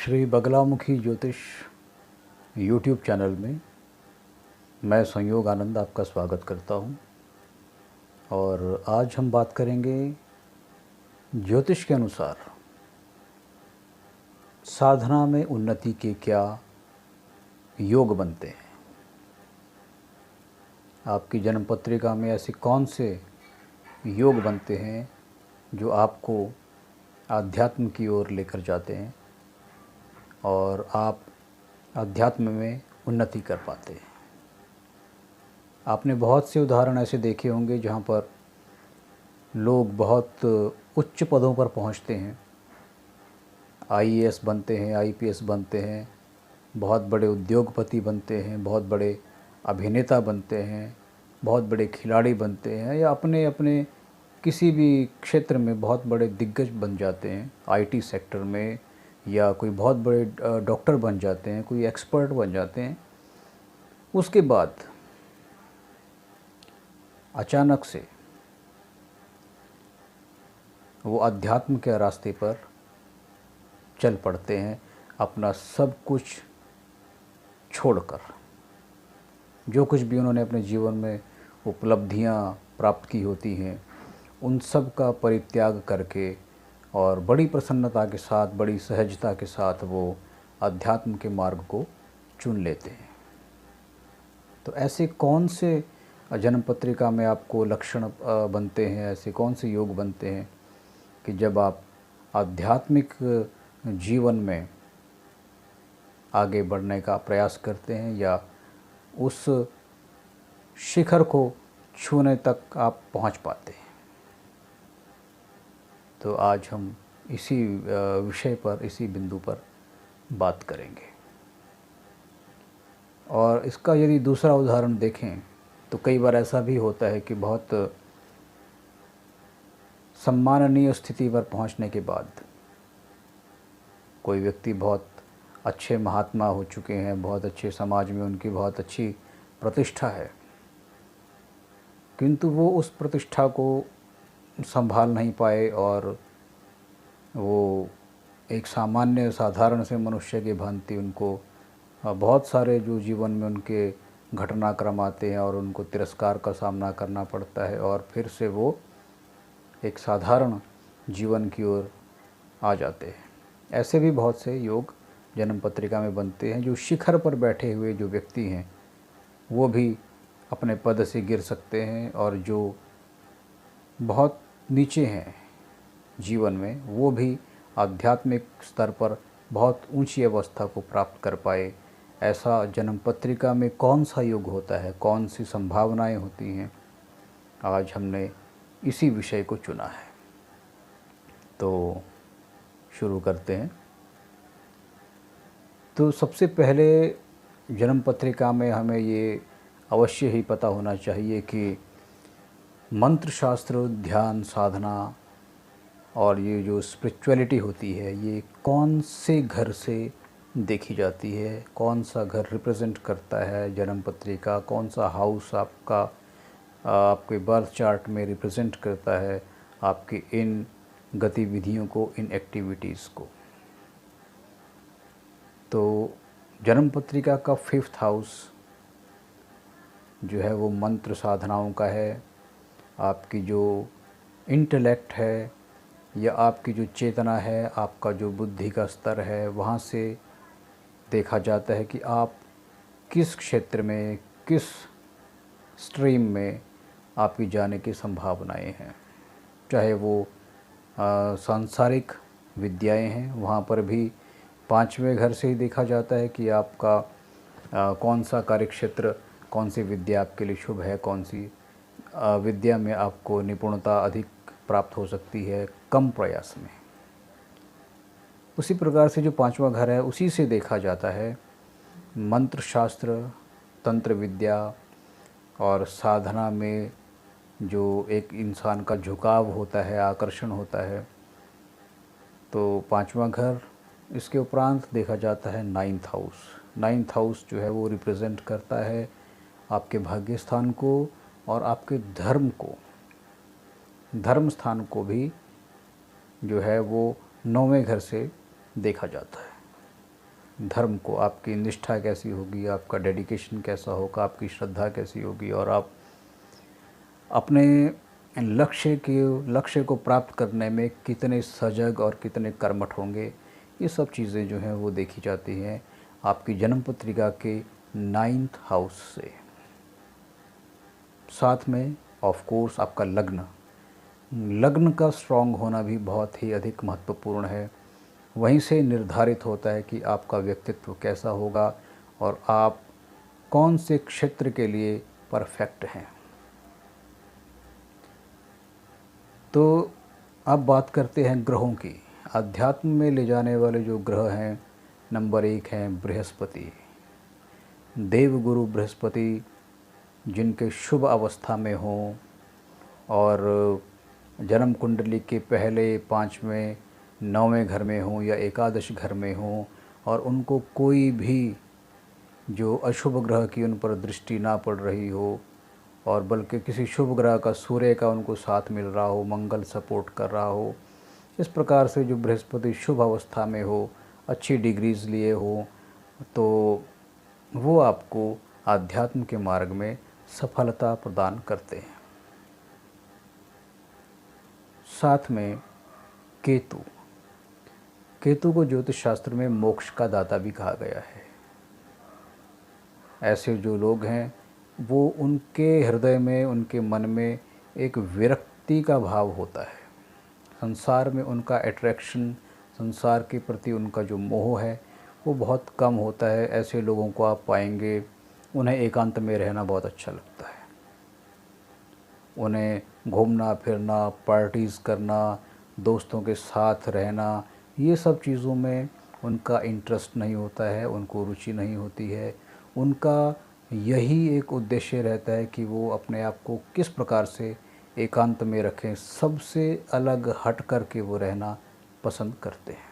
श्री बगलामुखी ज्योतिष YouTube channel में मैं संयोग आनंद आपका स्वागत करता हूं। और आज हम बात करेंगे ज्योतिष के अनुसार साधना में उन्नति के क्या योग बनते हैं। आपकी जन्म पत्रिका में ऐसे कौन से योग बनते हैं जो आपको आध्यात्म की ओर लेकर जाते हैं और आप अध्यात्म में उन्नति कर पाते हैं। आपने बहुत से उदाहरण ऐसे देखे होंगे जहाँ पर लोग बहुत उच्च पदों पर पहुँचते हैं, आईएएस बनते हैं, आईपीएस बनते हैं, बहुत बड़े उद्योगपति बनते हैं, बहुत बड़े अभिनेता बनते हैं, बहुत बड़े खिलाड़ी बनते हैं, या अपने अपने किसी भी क्षेत्र में बहुत बड़े दिग्गज बन जाते हैं। आईटी सेक्टर में या कोई बहुत बड़े डॉक्टर बन जाते हैं, कोई एक्सपर्ट बन जाते हैं। उसके बाद अचानक से वो अध्यात्म के रास्ते पर चल पड़ते हैं, अपना सब कुछ छोड़कर। जो कुछ भी उन्होंने अपने जीवन में उपलब्धियां प्राप्त की होती हैं, उन सब का परित्याग करके और बड़ी प्रसन्नता के साथ, बड़ी सहजता के साथ वो अध्यात्म के मार्ग को चुन लेते हैं। तो ऐसे कौन से जन्म पत्रिका में आपको लक्षण बनते हैं, ऐसे कौन से योग बनते हैं कि जब आप आध्यात्मिक जीवन में आगे बढ़ने का प्रयास करते हैं या उस शिखर को छूने तक आप पहुंच पाते हैं। तो आज हम इसी विषय पर, इसी बिंदु पर बात करेंगे। और इसका यदि दूसरा उदाहरण देखें तो कई बार ऐसा भी होता है कि बहुत सम्माननीय स्थिति पर पहुंचने के बाद कोई व्यक्ति बहुत अच्छे महात्मा हो चुके हैं, बहुत अच्छे समाज में उनकी बहुत अच्छी प्रतिष्ठा है, किंतु वो उस प्रतिष्ठा को संभाल नहीं पाए और वो एक सामान्य साधारण से मनुष्य की भांति उनको बहुत सारे जो जीवन में उनके घटनाक्रम आते हैं और उनको तिरस्कार का सामना करना पड़ता है और फिर से वो एक साधारण जीवन की ओर आ जाते हैं। ऐसे भी बहुत से योग जन्म पत्रिका में बनते हैं। जो शिखर पर बैठे हुए जो व्यक्ति हैं वो भी अपने पद से गिर सकते हैं, और जो बहुत नीचे हैं जीवन में वो भी आध्यात्मिक स्तर पर बहुत ऊंची अवस्था को प्राप्त कर पाए। ऐसा जन्म पत्रिका में कौन सा योग होता है, कौन सी संभावनाएं होती हैं, आज हमने इसी विषय को चुना है। तो शुरू करते हैं। तो सबसे पहले जन्म पत्रिका में हमें ये अवश्य ही पता होना चाहिए कि मंत्र शास्त्र, ध्यान, साधना और ये जो स्पिरिचुअलिटी होती है ये कौन से घर से देखी जाती है, कौन सा घर रिप्रेजेंट करता है जन्म पत्रिका, कौन सा हाउस आपका आपके बर्थ चार्ट में रिप्रेजेंट करता है आपकी इन गतिविधियों को, इन एक्टिविटीज़ को। तो जन्म पत्रिका का 5th हाउस जो है वो मंत्र साधनाओं का है। आपकी जो इंटेलेक्ट है या आपकी जो चेतना है, आपका जो बुद्धि का स्तर है, वहाँ से देखा जाता है कि आप किस क्षेत्र में, किस स्ट्रीम में आपकी जाने की संभावनाएं हैं। चाहे वो सांसारिक विद्याएं हैं, वहाँ पर भी 5वें घर से ही देखा जाता है कि आपका कौन सा कार्यक्षेत्र, कौन सी विद्या आपके लिए शुभ है, कौन सी विद्या में आपको निपुणता अधिक प्राप्त हो सकती है कम प्रयास में। उसी प्रकार से जो 5वां घर है उसी से देखा जाता है मंत्र शास्त्र, तंत्र विद्या और साधना में जो एक इंसान का झुकाव होता है, आकर्षण होता है। तो 5वां घर, इसके उपरांत देखा जाता है 9th हाउस। 9th हाउस जो है वो रिप्रेजेंट करता है आपके भाग्य स्थान को और आपके धर्म को। धर्म स्थान को भी जो है वो 9वें घर से देखा जाता है। धर्म को, आपकी निष्ठा कैसी होगी, आपका डेडिकेशन कैसा होगा, आपकी श्रद्धा कैसी होगी, और आप अपने लक्ष्य को प्राप्त करने में कितने सजग और कितने कर्मठ होंगे। ये सब चीज़ें जो हैं वो देखी जाती हैं आपकी जन्म पत्रिका के 9th हाउस से। साथ में ऑफ कोर्स आपका लग्न का स्ट्रॉन्ग होना भी बहुत ही अधिक महत्वपूर्ण है। वहीं से निर्धारित होता है कि आपका व्यक्तित्व कैसा होगा और आप कौन से क्षेत्र के लिए परफेक्ट हैं। तो अब बात करते हैं ग्रहों की। अध्यात्म में ले जाने वाले जो ग्रह हैं, नंबर 1 हैं बृहस्पति। देवगुरु बृहस्पति जिनके शुभ अवस्था में हों और जन्म कुंडली के पहले 5वें 9वें घर में हों या एकादश घर में हों, और उनको कोई भी जो अशुभ ग्रह की उन पर दृष्टि ना पड़ रही हो, और बल्कि किसी शुभ ग्रह का, सूर्य का उनको साथ मिल रहा हो, मंगल सपोर्ट कर रहा हो, इस प्रकार से जो बृहस्पति शुभ अवस्था में हो, अच्छी डिग्रीज़ लिए हो, तो वो आपको आध्यात्म के मार्ग में सफलता प्रदान करते हैं। साथ में केतु को ज्योतिष शास्त्र में मोक्ष का दाता भी कहा गया है। ऐसे जो लोग हैं वो, उनके हृदय में, उनके मन में एक विरक्ति का भाव होता है। संसार में उनका अट्रैक्शन, संसार के प्रति उनका जो मोह है वो बहुत कम होता है। ऐसे लोगों को आप पाएंगे, उन्हें एकांत में रहना बहुत अच्छा लगता है। उन्हें घूमना फिरना, पार्टीज़ करना, दोस्तों के साथ रहना, ये सब चीज़ों में उनका इंटरेस्ट नहीं होता है, उनको रुचि नहीं होती है। उनका यही एक उद्देश्य रहता है कि वो अपने आप को किस प्रकार से एकांत में रखें, सबसे अलग हट कर के वो रहना पसंद करते हैं।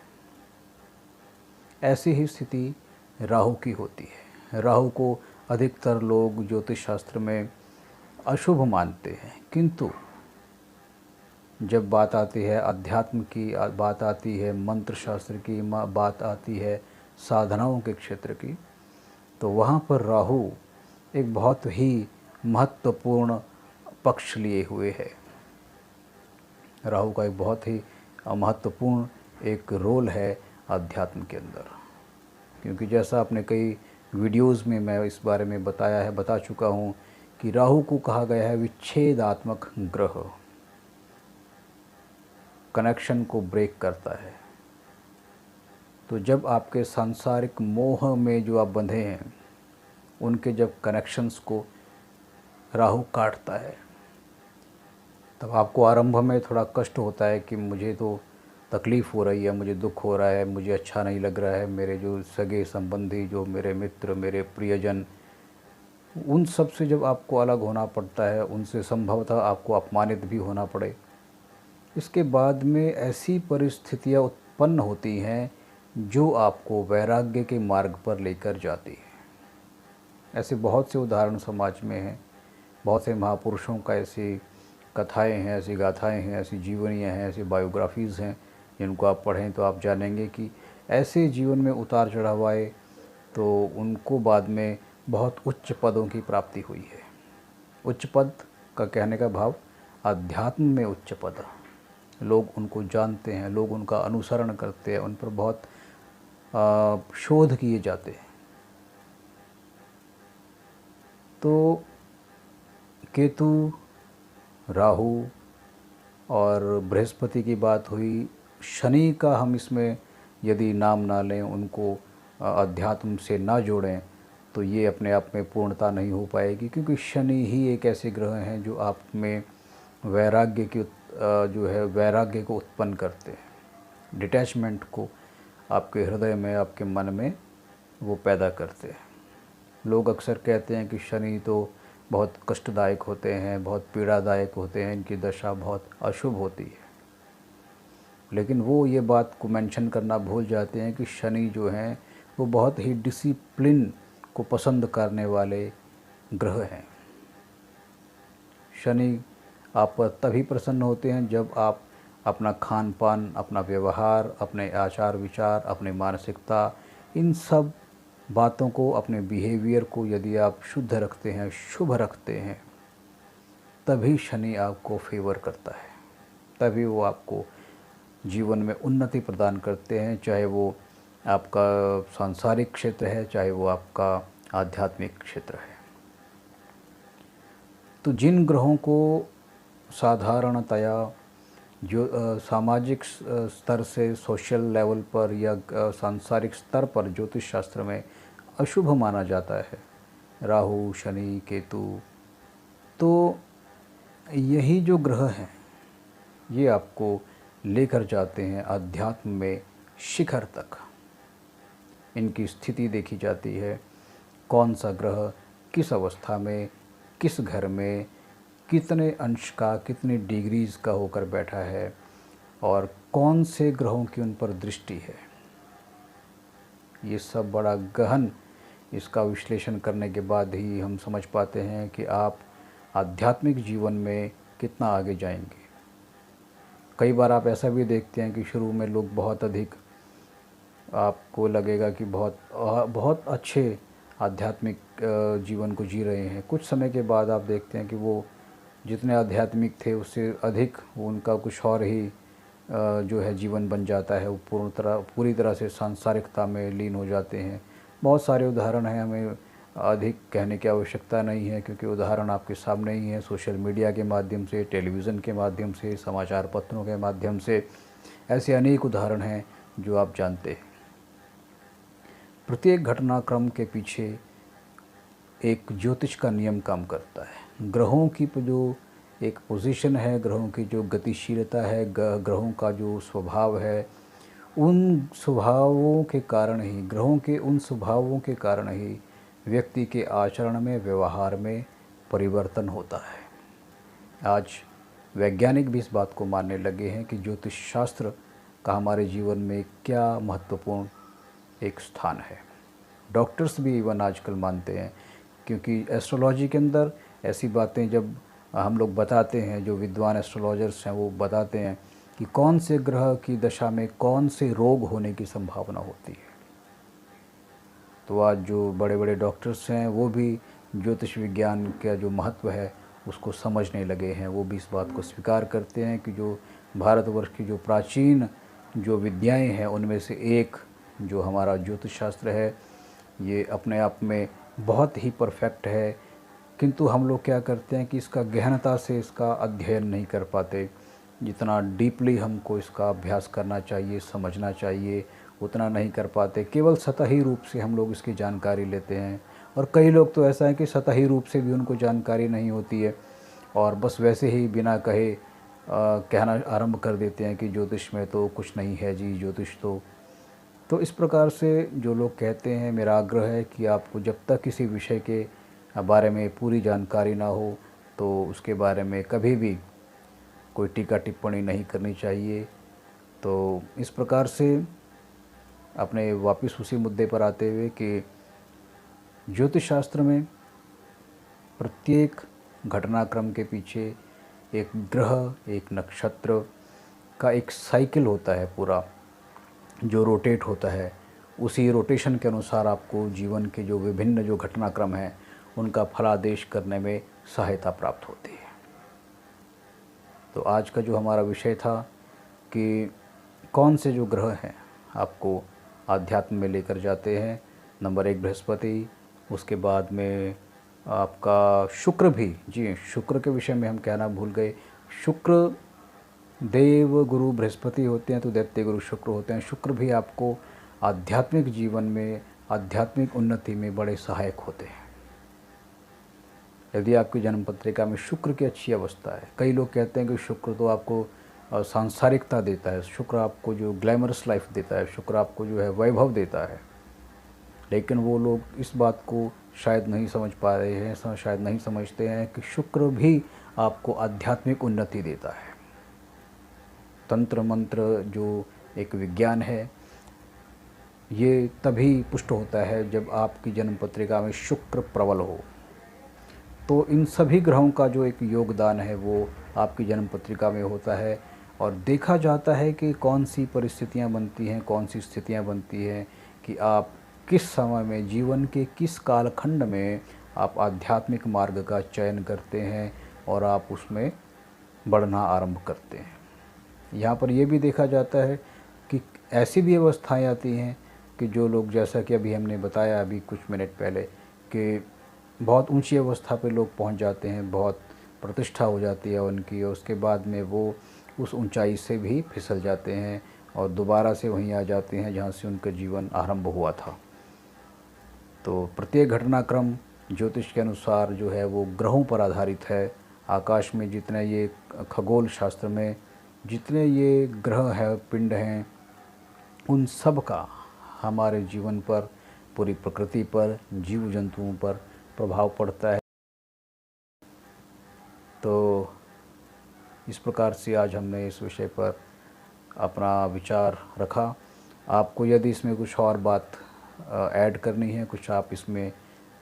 ऐसी ही स्थिति राहु की होती है। राहु को अधिकतर लोग ज्योतिष शास्त्र में अशुभ मानते हैं, किंतु जब बात आती है अध्यात्म की, बात आती है मंत्र शास्त्र की, बात आती है साधनाओं के क्षेत्र की, तो वहाँ पर राहु एक बहुत ही महत्वपूर्ण पक्ष लिए हुए है। राहु का एक बहुत ही महत्वपूर्ण एक रोल है अध्यात्म के अंदर, क्योंकि जैसा आपने कई वीडियोज़ में मैं इस बारे में बता चुका हूँ कि राहु को कहा गया है विच्छेदात्मक ग्रह, कनेक्शन को ब्रेक करता है। तो जब आपके सांसारिक मोह में जो आप बंधे हैं, उनके जब कनेक्शंस को राहु काटता है, तब आपको आरंभ में थोड़ा कष्ट होता है कि मुझे तो तकलीफ़ हो रही है, मुझे दुख हो रहा है, मुझे अच्छा नहीं लग रहा है, मेरे जो सगे संबंधी, जो मेरे मित्र, मेरे प्रियजन, उन सब से जब आपको अलग होना पड़ता है, उनसे संभवतः आपको अपमानित भी होना पड़े। इसके बाद में ऐसी परिस्थितियाँ उत्पन्न होती हैं जो आपको वैराग्य के मार्ग पर लेकर जाती है। ऐसे बहुत से उदाहरण समाज में हैं, बहुत से महापुरुषों का ऐसी कथाएं हैं, ऐसी गाथाएं हैं, ऐसी जीवनियाँ हैं, ऐसी बायोग्राफीज़ हैं, जिनको आप पढ़ें तो आप जानेंगे कि ऐसे जीवन में उतार चढ़ाव आए तो उनको बाद में बहुत उच्च पदों की प्राप्ति हुई है। उच्च पद का कहने का भाव अध्यात्म में उच्च पद, लोग उनको जानते हैं, लोग उनका अनुसरण करते हैं, उन पर बहुत शोध किए जाते हैं। तो केतु, राहु और बृहस्पति की बात हुई। शनि का हम इसमें यदि नाम ना लें, उनको अध्यात्म से ना जोड़ें, तो ये अपने आप में पूर्णता नहीं हो पाएगी, क्योंकि शनि ही एक ऐसे ग्रह हैं जो आप में वैराग्य की जो है वैराग्य को उत्पन्न करते हैं, डिटैचमेंट को आपके हृदय में, आपके मन में वो पैदा करते हैं। लोग अक्सर कहते हैं कि शनि तो बहुत कष्टदायक होते हैं, बहुत पीड़ादायक होते हैं, इनकी दशा बहुत अशुभ होती है, लेकिन वो ये बात को मेंशन करना भूल जाते हैं कि शनि जो हैं वो बहुत ही डिसिप्लिन को पसंद करने वाले ग्रह हैं। शनि आप पर तभी प्रसन्न होते हैं जब आप अपना खान पान, अपना व्यवहार, अपने आचार विचार, अपनी मानसिकता इन सब बातों को, अपने बिहेवियर को यदि आप शुद्ध रखते हैं, शुभ रखते हैं, तभी शनि आपको फेवर करता है, तभी वो आपको जीवन में उन्नति प्रदान करते हैं, चाहे वो आपका सांसारिक क्षेत्र है, चाहे वो आपका आध्यात्मिक क्षेत्र है। तो जिन ग्रहों को साधारणतया जो सामाजिक स्तर से, सोशल लेवल पर या सांसारिक स्तर पर ज्योतिष शास्त्र में अशुभ माना जाता है, राहु, शनि, केतु, तो यही जो ग्रह हैं ये आपको लेकर जाते हैं अध्यात्म में शिखर तक। इनकी स्थिति देखी जाती है, कौन सा ग्रह किस अवस्था में, किस घर में, कितने अंश का, कितनी डिग्रीज़ का होकर बैठा है, और कौन से ग्रहों की उन पर दृष्टि है। ये सब बड़ा गहन, इसका विश्लेषण करने के बाद ही हम समझ पाते हैं कि आप आध्यात्मिक जीवन में कितना आगे जाएंगे। कई बार आप ऐसा भी देखते हैं कि शुरू में लोग बहुत अधिक, आपको लगेगा कि बहुत अच्छे आध्यात्मिक जीवन को जी रहे हैं। कुछ समय के बाद आप देखते हैं कि वो जितने आध्यात्मिक थे उससे अधिक उनका कुछ और ही जो है जीवन बन जाता है। वो पूरी तरह से सांसारिकता में लीन हो जाते हैं। बहुत सारे उदाहरण हैं, हमें अधिक कहने की आवश्यकता नहीं है, क्योंकि उदाहरण आपके सामने ही हैं। सोशल मीडिया के माध्यम से, टेलीविज़न के माध्यम से, समाचार पत्रों के माध्यम से ऐसे अनेक उदाहरण हैं जो आप जानते हैं। प्रत्येक घटनाक्रम के पीछे एक ज्योतिष का नियम काम करता है। ग्रहों की जो एक पोजीशन है, ग्रहों की जो गतिशीलता है, ग्रहों का जो स्वभाव है, उन स्वभावों के कारण ही, ग्रहों के उन स्वभावों के कारण ही व्यक्ति के आचरण में, व्यवहार में परिवर्तन होता है। आज वैज्ञानिक भी इस बात को मानने लगे हैं कि ज्योतिष शास्त्र का हमारे जीवन में क्या महत्वपूर्ण एक स्थान है। डॉक्टर्स भी इवन आजकल मानते हैं, क्योंकि एस्ट्रोलॉजी के अंदर ऐसी बातें जब हम लोग बताते हैं, जो विद्वान एस्ट्रोलॉजर्स हैं वो बताते हैं कि कौन से ग्रह की दशा में कौन से रोग होने की संभावना होती है, तो आज जो बड़े बड़े डॉक्टर्स हैं वो भी ज्योतिष विज्ञान का जो महत्व है उसको समझने लगे हैं। वो भी इस बात को स्वीकार करते हैं कि जो भारतवर्ष की जो प्राचीन जो विद्याएं हैं उनमें से एक जो हमारा ज्योतिष शास्त्र है, ये अपने आप में बहुत ही परफेक्ट है। किंतु हम लोग क्या करते हैं कि इसका गहनता से इसका अध्ययन नहीं कर पाते। जितना डीपली हमको इसका अभ्यास करना चाहिए, समझना चाहिए, उतना नहीं कर पाते। केवल सतही रूप से हम लोग इसकी जानकारी लेते हैं, और कई लोग तो ऐसा है कि सतही रूप से भी उनको जानकारी नहीं होती है, और बस वैसे ही बिना कहे कहना आरंभ कर देते हैं कि ज्योतिष में तो कुछ नहीं है जी, ज्योतिष तो इस प्रकार से जो लोग कहते हैं, मेरा आग्रह है कि आपको जब तक किसी विषय के बारे में पूरी जानकारी ना हो तो उसके बारे में कभी भी कोई टीका टिप्पणी नहीं करनी चाहिए। तो इस प्रकार से अपने वापस उसी मुद्दे पर आते हुए कि ज्योतिष शास्त्र में प्रत्येक घटनाक्रम के पीछे एक ग्रह, एक नक्षत्र का एक साइकिल होता है पूरा, जो रोटेट होता है। उसी रोटेशन के अनुसार आपको जीवन के जो विभिन्न जो घटनाक्रम हैं उनका फलादेश करने में सहायता प्राप्त होती है। तो आज का जो हमारा विषय था कि कौन से जो ग्रह हैं आपको आध्यात्म में लेकर जाते हैं। नंबर 1 बृहस्पति, उसके बाद में आपका शुक्र भी, जी शुक्र के विषय में हम कहना भूल गए। शुक्र देव गुरु बृहस्पति होते हैं तो दैत्य गुरु शुक्र होते हैं। शुक्र भी आपको आध्यात्मिक जीवन में, आध्यात्मिक उन्नति में बड़े सहायक होते हैं। यदि आपकी जन्म पत्रिका में शुक्र की अच्छी अवस्था है, कई लोग कहते हैं कि शुक्र तो आपको सांसारिकता देता है, शुक्र आपको जो ग्लैमरस लाइफ देता है, शुक्र आपको जो है वैभव देता है, लेकिन वो लोग इस बात को शायद नहीं समझ पा रहे हैं, शायद नहीं समझते हैं कि शुक्र भी आपको आध्यात्मिक उन्नति देता है। तंत्र मंत्र जो एक विज्ञान है, ये तभी पुष्ट होता है जब आपकी जन्म पत्रिका में शुक्र प्रबल हो। तो इन सभी ग्रहों का जो एक योगदान है वो आपकी जन्म पत्रिका में होता है, और देखा जाता है कि कौन सी परिस्थितियां बनती हैं, कौन सी स्थितियां बनती हैं कि आप किस समय में, जीवन के किस कालखंड में आप आध्यात्मिक मार्ग का चयन करते हैं और आप उसमें बढ़ना आरंभ करते हैं। यहाँ पर यह भी देखा जाता है कि ऐसी भी अवस्थाएं आती हैं कि जो लोग, जैसा कि अभी हमने बताया अभी कुछ मिनट पहले, कि बहुत ऊंची अवस्था पे लोग पहुंच जाते हैं, बहुत प्रतिष्ठा हो जाती है उनकी, और उसके बाद में वो उस ऊंचाई से भी फिसल जाते हैं और दोबारा से वहीं आ जाते हैं जहाँ से उनका जीवन आरंभ हुआ था। तो प्रत्येक घटनाक्रम ज्योतिष के अनुसार जो है वो ग्रहों पर आधारित है। आकाश में जितने ये खगोल शास्त्र में जितने ये ग्रह हैं, पिंड हैं, उन सब का हमारे जीवन पर, पूरी प्रकृति पर, जीव जंतुओं पर प्रभाव पड़ता है। तो इस प्रकार से आज हमने इस विषय पर अपना विचार रखा। आपको यदि इसमें कुछ और बात ऐड करनी है, कुछ आप इसमें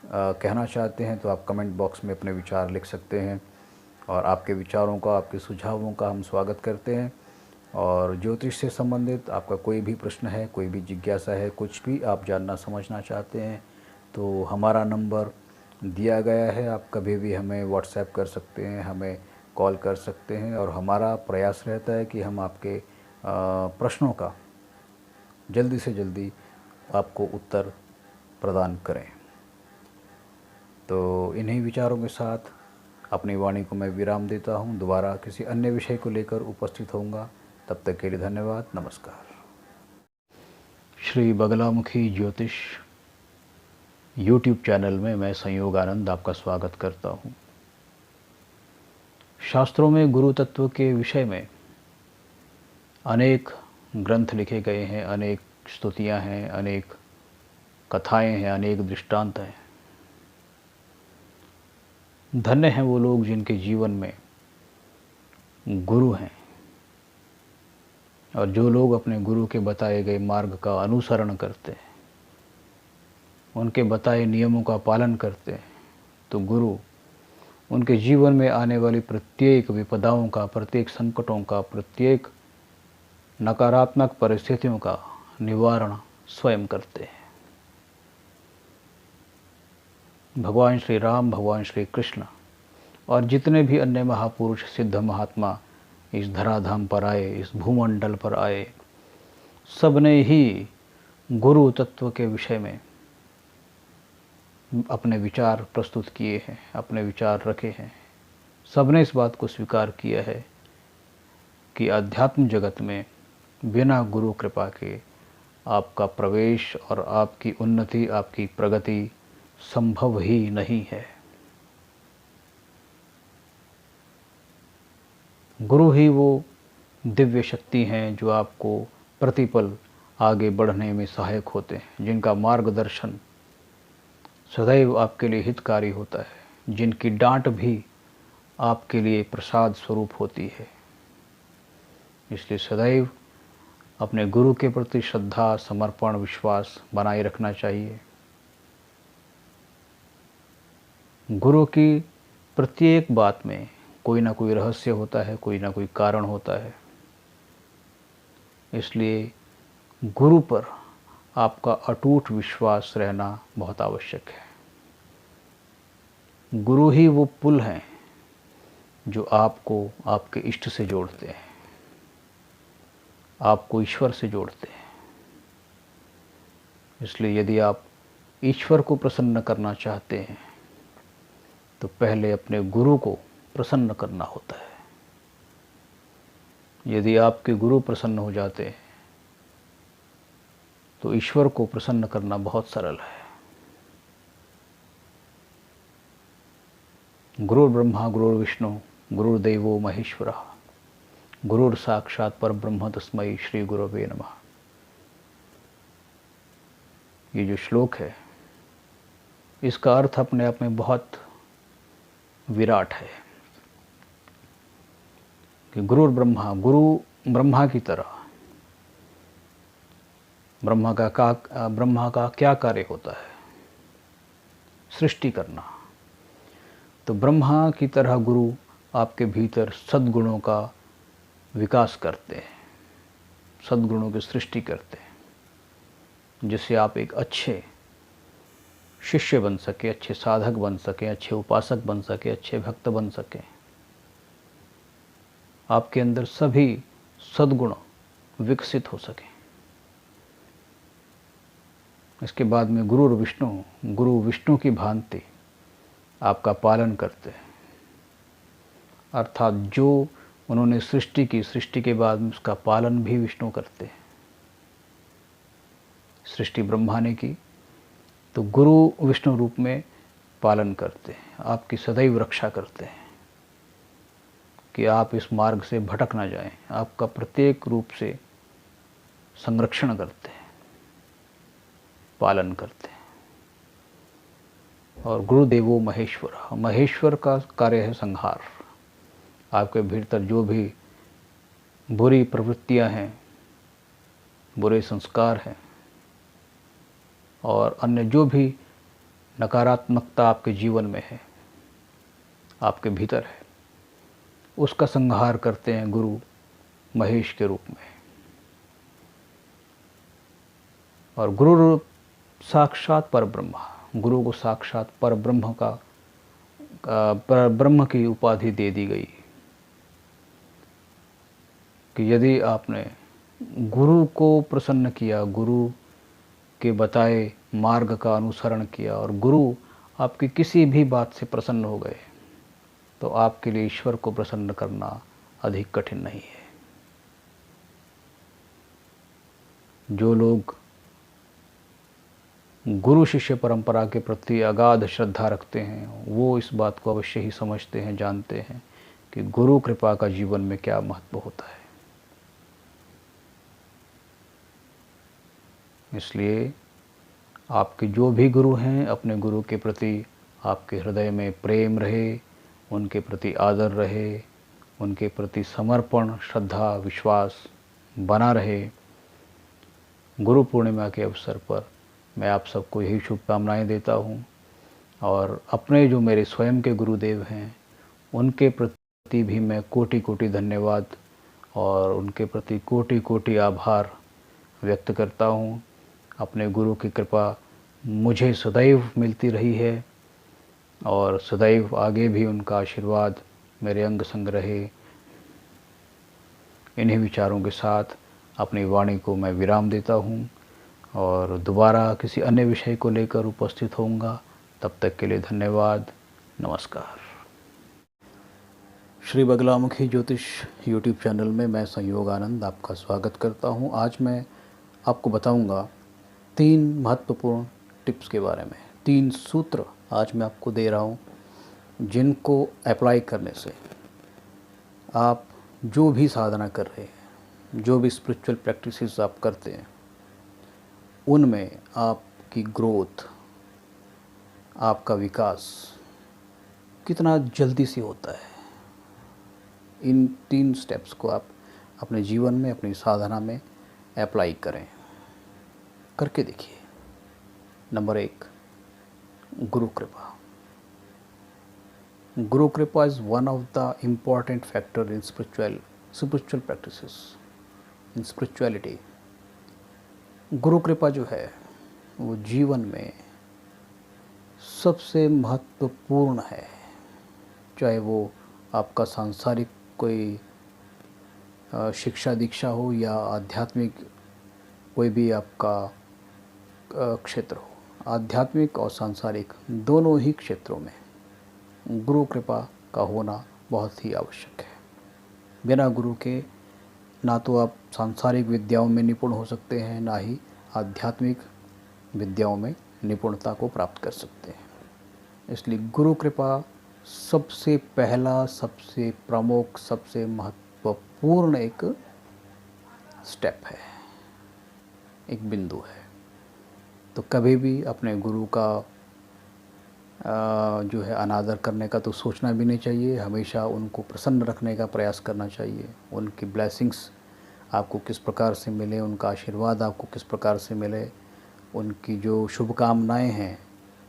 कहना चाहते हैं, तो आप कमेंट बॉक्स में अपने विचार लिख सकते हैं और आपके विचारों का, आपके सुझावों का हम स्वागत करते हैं। और ज्योतिष से संबंधित आपका कोई भी प्रश्न है, कोई भी जिज्ञासा है, कुछ भी आप जानना समझना चाहते हैं, तो हमारा नंबर दिया गया है। आप कभी भी हमें व्हाट्सएप कर सकते हैं, हमें कॉल कर सकते हैं और हमारा प्रयास रहता है कि हम आपके प्रश्नों का जल्दी से जल्दी आपको उत्तर प्रदान करें। तो इन्हीं विचारों के साथ अपनी वाणी को मैं विराम देता हूँ। दोबारा किसी अन्य विषय को लेकर उपस्थित होऊंगा। तब तक के लिए धन्यवाद। नमस्कार। श्री बगलामुखी ज्योतिष यूट्यूब चैनल में मैं संयोग आनंद आपका स्वागत करता हूँ। शास्त्रों में गुरु तत्व के विषय में अनेक ग्रंथ लिखे गए हैं, अनेक स्तुतियाँ हैं, अनेक कथाएं हैं, अनेक दृष्टांत हैं। धन्य हैं वो लोग जिनके जीवन में गुरु हैं, और जो लोग अपने गुरु के बताए गए मार्ग का अनुसरण करते हैं, उनके बताए नियमों का पालन करते हैं, तो गुरु उनके जीवन में आने वाली प्रत्येक विपदाओं का, प्रत्येक संकटों का, प्रत्येक नकारात्मक परिस्थितियों का निवारण स्वयं करते हैं। भगवान श्री राम, भगवान श्री कृष्ण और जितने भी अन्य महापुरुष, सिद्ध महात्मा इस धराधाम पर आए, इस भूमंडल पर आए, सबने ही गुरु तत्व के विषय में अपने विचार प्रस्तुत किए हैं, अपने विचार रखे हैं। सबने इस बात को स्वीकार किया है कि अध्यात्म जगत में बिना गुरु कृपा के आपका प्रवेश और आपकी उन्नति, आपकी प्रगति संभव ही नहीं है। गुरु ही वो दिव्य शक्ति हैं जो आपको प्रतिपल आगे बढ़ने में सहायक होते हैं, जिनका मार्गदर्शन सदैव आपके लिए हितकारी होता है, जिनकी डांट भी आपके लिए प्रसाद स्वरूप होती है। इसलिए सदैव अपने गुरु के प्रति श्रद्धा, समर्पण, विश्वास बनाए रखना चाहिए। गुरु की प्रत्येक बात में कोई ना कोई रहस्य होता है, कोई ना कोई कारण होता है। इसलिए गुरु पर आपका अटूट विश्वास रहना बहुत आवश्यक है। गुरु ही वो पुल हैं जो आपको आपके इष्ट से जोड़ते हैं, आपको ईश्वर से जोड़ते हैं। इसलिए यदि आप ईश्वर को प्रसन्न करना चाहते हैं तो पहले अपने गुरु को प्रसन्न करना होता है। यदि आपके गुरु प्रसन्न हो जाते हैं तो ईश्वर को प्रसन्न करना बहुत सरल है। गुरुर्ब्रह्मा गुरुर्विष्णु गुरुर्देवो महेश्वरः गुरुर्साक्षात् परब्रह्म तस्मै श्री गुरवे नमः। ये जो श्लोक है, इसका अर्थ अपने आप में बहुत विराट है कि गुरुर्ब्रह्मा, गुरु ब्रह्मा की तरह। ब्रह्मा का क्या कार्य होता है? सृष्टि करना। तो ब्रह्मा की तरह गुरु आपके भीतर सद्गुणों का विकास करते हैं, सद्गुणों की सृष्टि करते हैं। जिससे आप एक अच्छे शिष्य बन सके, अच्छे साधक बन सके, अच्छे उपासक बन सके, अच्छे भक्त बन सके। आपके अंदर सभी सद्गुण विकसित हो सके। इसके बाद में गुरु विष्णु की भांति आपका पालन करते हैं, अर्थात जो उन्होंने सृष्टि की, सृष्टि के बाद में उसका पालन भी विष्णु करते हैं। सृष्टि ब्रह्मा ने की तो गुरु विष्णु रूप में पालन करते हैं, आपकी सदैव रक्षा करते हैं कि आप इस मार्ग से भटक ना जाएं। आपका प्रत्येक रूप से संरक्षण करते हैं, पालन करते हैं। और गुरुदेवो महेश्वर, महेश्वर का कार्य है संहार। आपके भीतर जो भी बुरी प्रवृत्तियां हैं, बुरे संस्कार हैं और अन्य जो भी नकारात्मकता आपके जीवन में है, आपके भीतर है, उसका संहार करते हैं गुरु महेश के रूप में। और गुरु रूप साक्षात परब्रह्म, गुरु को साक्षात परब्रह्म परब्रह्म की उपाधि दे दी गई कि यदि आपने गुरु को प्रसन्न किया, गुरु के बताए मार्ग का अनुसरण किया और गुरु आपकी किसी भी बात से प्रसन्न हो गए, तो आपके लिए ईश्वर को प्रसन्न करना अधिक कठिन नहीं है। जो लोग गुरु शिष्य परंपरा के प्रति अगाध श्रद्धा रखते हैं, वो इस बात को अवश्य ही समझते हैं, जानते हैं कि गुरु कृपा का जीवन में क्या महत्व होता है। इसलिए आपके जो भी गुरु हैं, अपने गुरु के प्रति आपके हृदय में प्रेम रहे, उनके प्रति आदर रहे, उनके प्रति समर्पण, श्रद्धा, विश्वास बना रहे। गुरु पूर्णिमा के अवसर पर मैं आप सबको यही शुभकामनाएं देता हूं और अपने जो मेरे स्वयं के गुरुदेव हैं, उनके प्रति भी मैं कोटि कोटि धन्यवाद और उनके प्रति कोटि कोटि आभार व्यक्त करता हूं। अपने गुरु की कृपा मुझे सदैव मिलती रही है और सदैव आगे भी उनका आशीर्वाद मेरे अंग संग रहे। इन्हीं विचारों के साथ अपनी वाणी को मैं विराम देता हूं और दोबारा किसी अन्य विषय को लेकर उपस्थित होऊंगा। तब तक के लिए धन्यवाद। नमस्कार। श्री बगलामुखी ज्योतिष यूट्यूब चैनल में मैं संयोग आनंद आपका स्वागत करता हूं। आज मैं आपको बताऊंगा 3 महत्वपूर्ण टिप्स के बारे में। 3 सूत्र आज मैं आपको दे रहा हूं, जिनको अप्लाई करने से आप जो भी साधना कर रहे हैं, जो भी स्पिरिचुअल प्रैक्टिसेस आप करते हैं, उनमें आपकी ग्रोथ, आपका विकास कितना जल्दी से होता है। इन 3 स्टेप्स को आप अपने जीवन में, अपनी साधना में अप्लाई करें, करके देखिए। नंबर 1, गुरु कृपा। गुरु कृपा is one of the important factor in spiritual practices, in spirituality. गुरु कृपा जो है वो जीवन में सबसे महत्वपूर्ण है। चाहे वो आपका सांसारिक कोई शिक्षा दीक्षा हो या आध्यात्मिक कोई भी आपका क्षेत्र हो, आध्यात्मिक और सांसारिक दोनों ही क्षेत्रों में गुरु कृपा का होना बहुत ही आवश्यक है। बिना गुरु के ना तो आप सांसारिक विद्याओं में निपुण हो सकते हैं, ना ही आध्यात्मिक विद्याओं में निपुणता को प्राप्त कर सकते हैं। इसलिए गुरु कृपा सबसे पहला, सबसे प्रमुख, सबसे महत्वपूर्ण एक स्टेप है, एक बिंदु है। तो कभी भी अपने गुरु का जो है अनादर करने का तो सोचना भी नहीं चाहिए। हमेशा उनको प्रसन्न रखने का प्रयास करना चाहिए। उनकी ब्लेसिंग्स आपको किस प्रकार से मिले, उनका आशीर्वाद आपको किस प्रकार से मिले, उनकी जो शुभकामनाएं हैं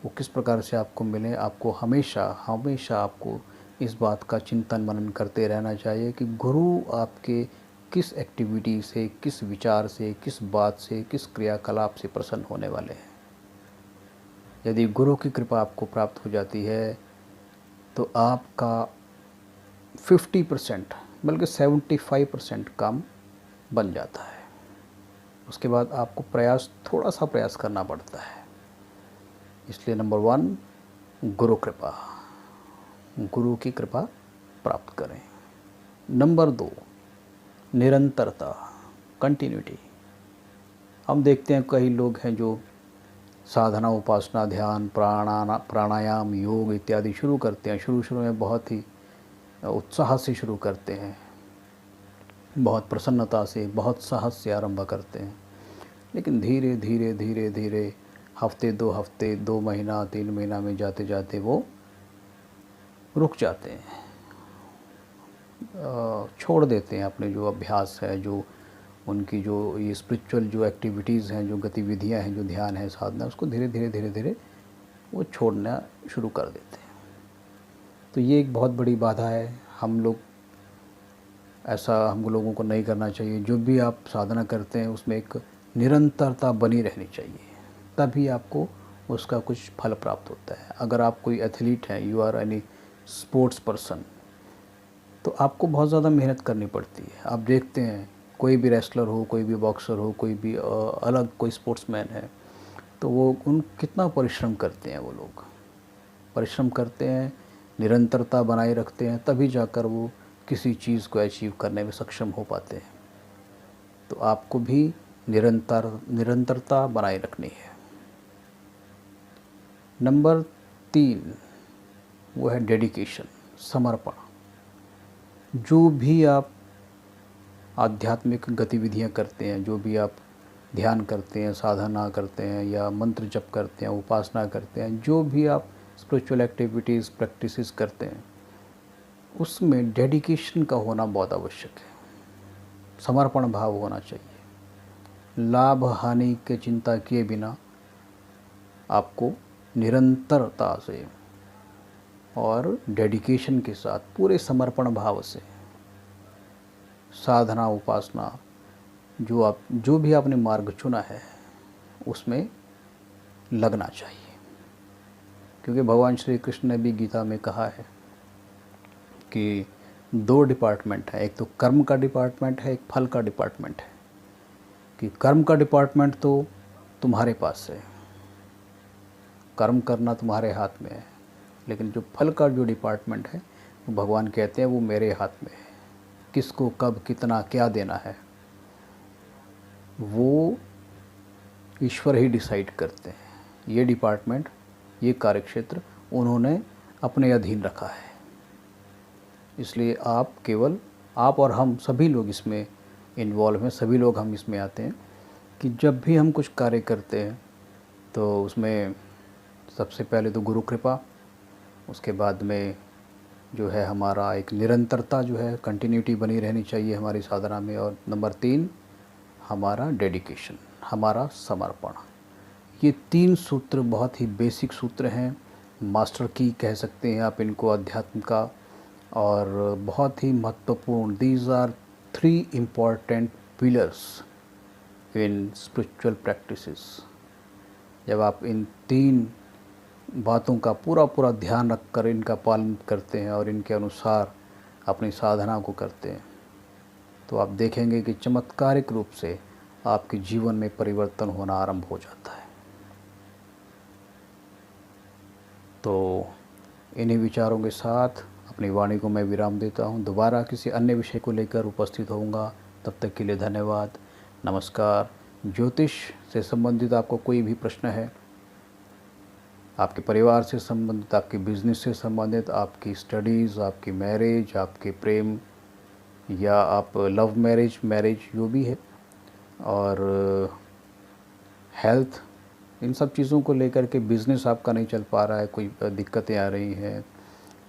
वो किस प्रकार से आपको मिले, आपको हमेशा आपको इस बात का चिंतन मनन करते रहना चाहिए कि गुरु आपके किस एक्टिविटी से, किस विचार से, किस बात से, किस क्रियाकलाप से प्रसन्न होने वाले हैं। यदि गुरु की कृपा आपको प्राप्त हो जाती है तो आपका 50% बल्कि 75% काम बन जाता है। उसके बाद आपको थोड़ा सा प्रयास करना पड़ता है। इसलिए नंबर 1 गुरु कृपा, गुरु की कृपा प्राप्त करें। नंबर 2 निरंतरता, कंटिन्यूटी। हम देखते हैं कई लोग हैं जो साधना, उपासना, ध्यान, प्राणायाम, योग इत्यादि शुरू करते हैं। शुरू में बहुत ही उत्साह से शुरू करते हैं, बहुत प्रसन्नता से, बहुत साहस से आरंभ करते हैं, लेकिन धीरे धीरे धीरे धीरे हफ्ते 2 हफ्ते, 2 महीना, 3 महीना में जाते जाते वो रुक जाते हैं, छोड़ देते हैं अपने जो अभ्यास है, जो उनकी जो ये स्पिरिचुअल जो एक्टिविटीज़ हैं, जो गतिविधियां हैं, जो ध्यान है, साधना, उसको धीरे धीरे वो छोड़ना शुरू कर देते हैं। तो ये एक बहुत बड़ी बाधा है। हम लोगों को नहीं करना चाहिए। जो भी आप साधना करते हैं उसमें एक निरंतरता बनी रहनी चाहिए, तभी आपको उसका कुछ फल प्राप्त होता है। अगर आप कोई एथलीट हैं, you are any sports person, तो आपको बहुत ज़्यादा मेहनत करनी पड़ती है। आप देखते हैं कोई भी रेसलर हो, कोई भी बॉक्सर हो, कोई भी अलग कोई स्पोर्ट्समैन है, तो वो कितना परिश्रम करते हैं। वो लोग परिश्रम करते हैं, निरंतरता बनाए रखते हैं, तभी जाकर वो किसी चीज़ को अचीव करने में सक्षम हो पाते हैं। तो आपको भी निरंतरता बनाए रखनी है। नंबर 3 वो है डेडिकेशन, समर्पण। जो भी आप आध्यात्मिक गतिविधियां करते हैं, जो भी आप ध्यान करते हैं, साधना करते हैं, या मंत्र जप करते हैं, उपासना करते हैं, जो भी आप स्पिरिचुअल एक्टिविटीज़ प्रैक्टिसेस करते हैं, उसमें डेडिकेशन का होना बहुत आवश्यक है। समर्पण भाव होना चाहिए। लाभ हानि के चिंता किए बिना आपको निरंतरता से और डेडिकेशन के साथ, पूरे समर्पण भाव से साधना, उपासना, जो भी आपने मार्ग चुना है उसमें लगना चाहिए। क्योंकि भगवान श्री कृष्ण ने भी गीता में कहा है कि 2 डिपार्टमेंट है, एक तो कर्म का डिपार्टमेंट है, एक फल का डिपार्टमेंट है। कि कर्म का डिपार्टमेंट तो तुम्हारे पास है, कर्म करना तुम्हारे हाथ में है, लेकिन जो फल का जो डिपार्टमेंट है वो भगवान कहते हैं वो मेरे हाथ में है। किसको कब कितना क्या देना है वो ईश्वर ही डिसाइड करते हैं। ये डिपार्टमेंट, ये कार्यक्षेत्र उन्होंने अपने अधीन रखा है। इसलिए आप और हम सभी लोग इसमें इन्वॉल्व हैं, सभी लोग हम इसमें आते हैं कि जब भी हम कुछ कार्य करते हैं तो उसमें सबसे पहले तो गुरु कृपा, उसके बाद में जो है हमारा एक निरंतरता जो है, कंटिन्यूटी बनी रहनी चाहिए हमारी साधना में, और नंबर 3 हमारा डेडिकेशन, हमारा समर्पण। ये 3 सूत्र बहुत ही बेसिक सूत्र हैं, मास्टर की कह सकते हैं आप इनको अध्यात्म का, और बहुत ही महत्वपूर्ण। These are 3 important pillars in spiritual practices. जब आप इन 3 बातों का पूरा ध्यान रखकर इनका पालन करते हैं और इनके अनुसार अपनी साधना को करते हैं, तो आप देखेंगे कि चमत्कारिक रूप से आपके जीवन में परिवर्तन होना आरंभ हो जाता है। तो इन्हीं विचारों के साथ अपनी वाणी को मैं विराम देता हूँ। दोबारा किसी अन्य विषय को लेकर उपस्थित होऊंगा। तब तक के लिए धन्यवाद, नमस्कार। ज्योतिष से संबंधित आपको कोई भी प्रश्न है, आपके परिवार से संबंधित, आपके बिजनेस से संबंधित, आपकी स्टडीज़, आपकी मैरिज, आपके प्रेम, या आप लव मैरिज जो भी है, और हेल्थ, इन सब चीज़ों को लेकर के, बिज़नेस आपका नहीं चल पा रहा है, कोई दिक्कतें आ रही हैं,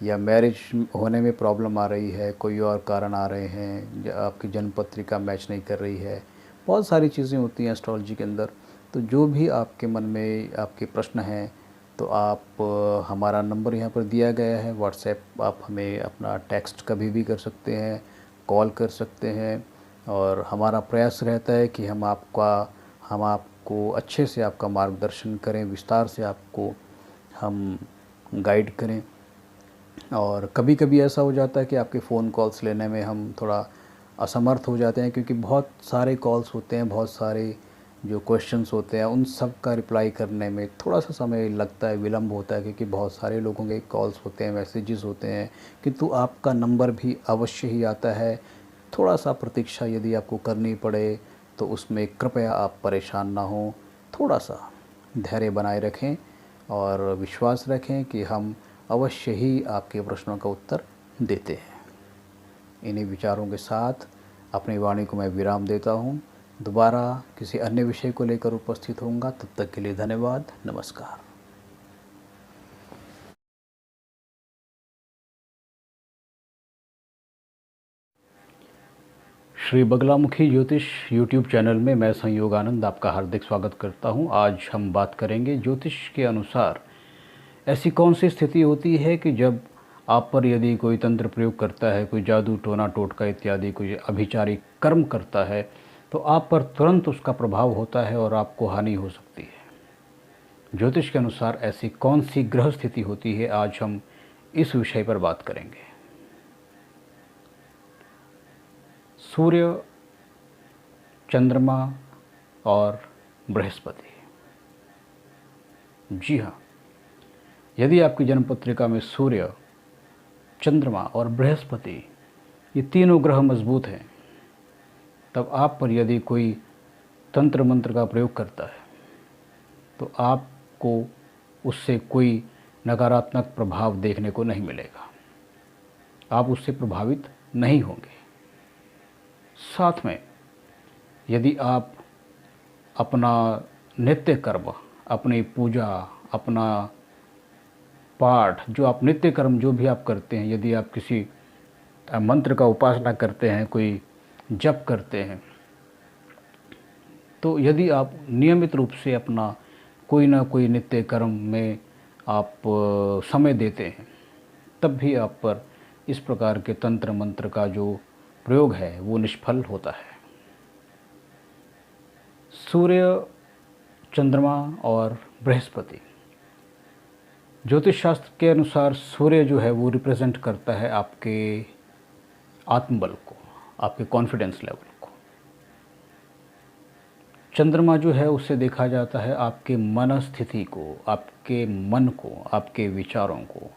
या मैरिज होने में प्रॉब्लम आ रही है, कोई और कारण आ रहे हैं, या आपकी जन्म पत्रिका मैच नहीं कर रही है, बहुत सारी चीज़ें होती हैं एस्ट्रोलॉजी के अंदर। तो जो भी आपके मन में आपके प्रश्न हैं, तो आप हमारा नंबर यहाँ पर दिया गया है, व्हाट्सएप, आप हमें अपना टेक्स्ट कभी भी कर सकते हैं, कॉल कर सकते हैं, और हमारा प्रयास रहता है कि हम आपको अच्छे से आपका मार्गदर्शन करें, विस्तार से आपको हम गाइड करें। और कभी कभी ऐसा हो जाता है कि आपके फ़ोन कॉल्स लेने में हम थोड़ा असमर्थ हो जाते हैं, क्योंकि बहुत सारे कॉल्स होते हैं, बहुत सारे जो क्वेश्चंस होते हैं उन सब का रिप्लाई करने में थोड़ा सा समय लगता है, विलम्ब होता है, क्योंकि बहुत सारे लोगों के कॉल्स होते हैं, मैसेजेस होते हैं, किंतु आपका नंबर भी अवश्य ही आता है। थोड़ा सा प्रतीक्षा यदि आपको करनी पड़े तो उसमें कृपया आप परेशान ना हों, थोड़ा सा धैर्य बनाए रखें और विश्वास रखें कि हम अवश्य ही आपके प्रश्नों का उत्तर देते हैं। इन्हीं विचारों के साथ अपनी वाणी को मैं विराम देता हूँ। दोबारा किसी अन्य विषय को लेकर उपस्थित होऊंगा, तब तक के लिए धन्यवाद। नमस्कार। श्री बगलामुखी ज्योतिष यूट्यूब चैनल में मैं संयोगानंद आपका हार्दिक स्वागत करता हूं। आज हम बात करेंगे ज्योतिष के अनुसार ऐसी कौन सी स्थिति होती है कि जब आप पर यदि कोई तंत्र प्रयोग करता है, कोई जादू टोना टोटका इत्यादि कोई अभिचारिक कर्म करता है, तो आप पर तुरंत उसका प्रभाव होता है और आपको हानि हो सकती है। ज्योतिष के अनुसार ऐसी कौन सी ग्रह स्थिति होती है, आज हम इस विषय पर बात करेंगे। सूर्य, चंद्रमा और बृहस्पति। जी हाँ, यदि आपकी जन्म पत्रिका में सूर्य, चंद्रमा और बृहस्पति ये तीनों ग्रह मजबूत हैं, तब आप पर यदि कोई तंत्र मंत्र का प्रयोग करता है तो आपको उससे कोई नकारात्मक प्रभाव देखने को नहीं मिलेगा, आप उससे प्रभावित नहीं होंगे। साथ में यदि आप अपना नित्य कर्म, अपनी पूजा, अपना पाठ, जो आप नित्य कर्म जो भी आप करते हैं, यदि आप किसी मंत्र का उपासना करते हैं, कोई जप करते हैं, तो यदि आप नियमित रूप से अपना कोई ना कोई नित्य कर्म में आप समय देते हैं, तब भी आप पर इस प्रकार के तंत्र मंत्र का जो प्रयोग है वो निष्फल होता है। सूर्य, चंद्रमा और बृहस्पति। ज्योतिष शास्त्र के अनुसार सूर्य जो है वो रिप्रेजेंट करता है आपके आत्मबल को, आपके कॉन्फिडेंस लेवल को। चंद्रमा जो है उससे देखा जाता है आपके मन स्थिति को, आपके मन को, आपके विचारों को।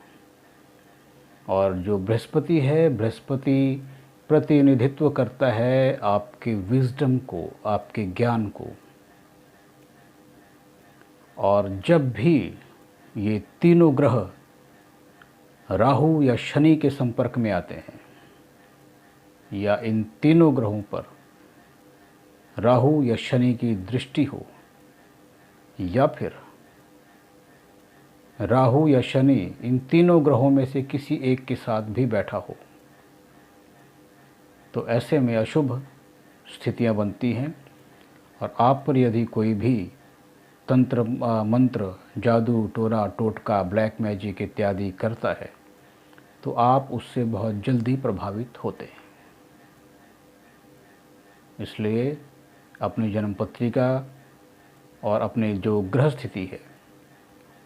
और जो बृहस्पति है, बृहस्पति प्रतिनिधित्व करता है आपके विजडम को, आपके ज्ञान को। और जब भी ये तीनों ग्रह राहु या शनि के संपर्क में आते हैं, या इन तीनों ग्रहों पर राहु या शनि की दृष्टि हो, या फिर राहु या शनि इन तीनों ग्रहों में से किसी एक के साथ भी बैठा हो, तो ऐसे में अशुभ स्थितियां बनती हैं। और आप पर यदि कोई भी तंत्र मंत्र, जादू टोना टोटका, ब्लैक मैजिक इत्यादि करता है, तो आप उससे बहुत जल्दी प्रभावित होते हैं। इसलिए अपनी जन्म पत्रिका और अपनी जो ग्रह स्थिति है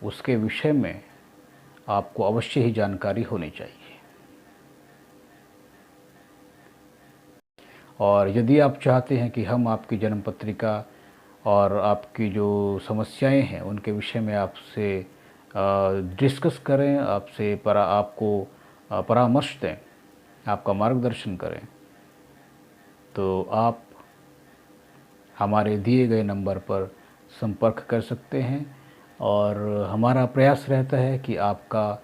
उसके विषय में आपको अवश्य ही जानकारी होनी चाहिए। और यदि आप चाहते हैं कि हम आपकी जन्म पत्रिका और आपकी जो समस्याएं हैं उनके विषय में आपसे डिस्कस करें, आपसे आपको परामर्श दें, आपका मार्गदर्शन करें, तो आप हमारे दिए गए नंबर पर संपर्क कर सकते हैं। और हमारा प्रयास रहता है कि आपका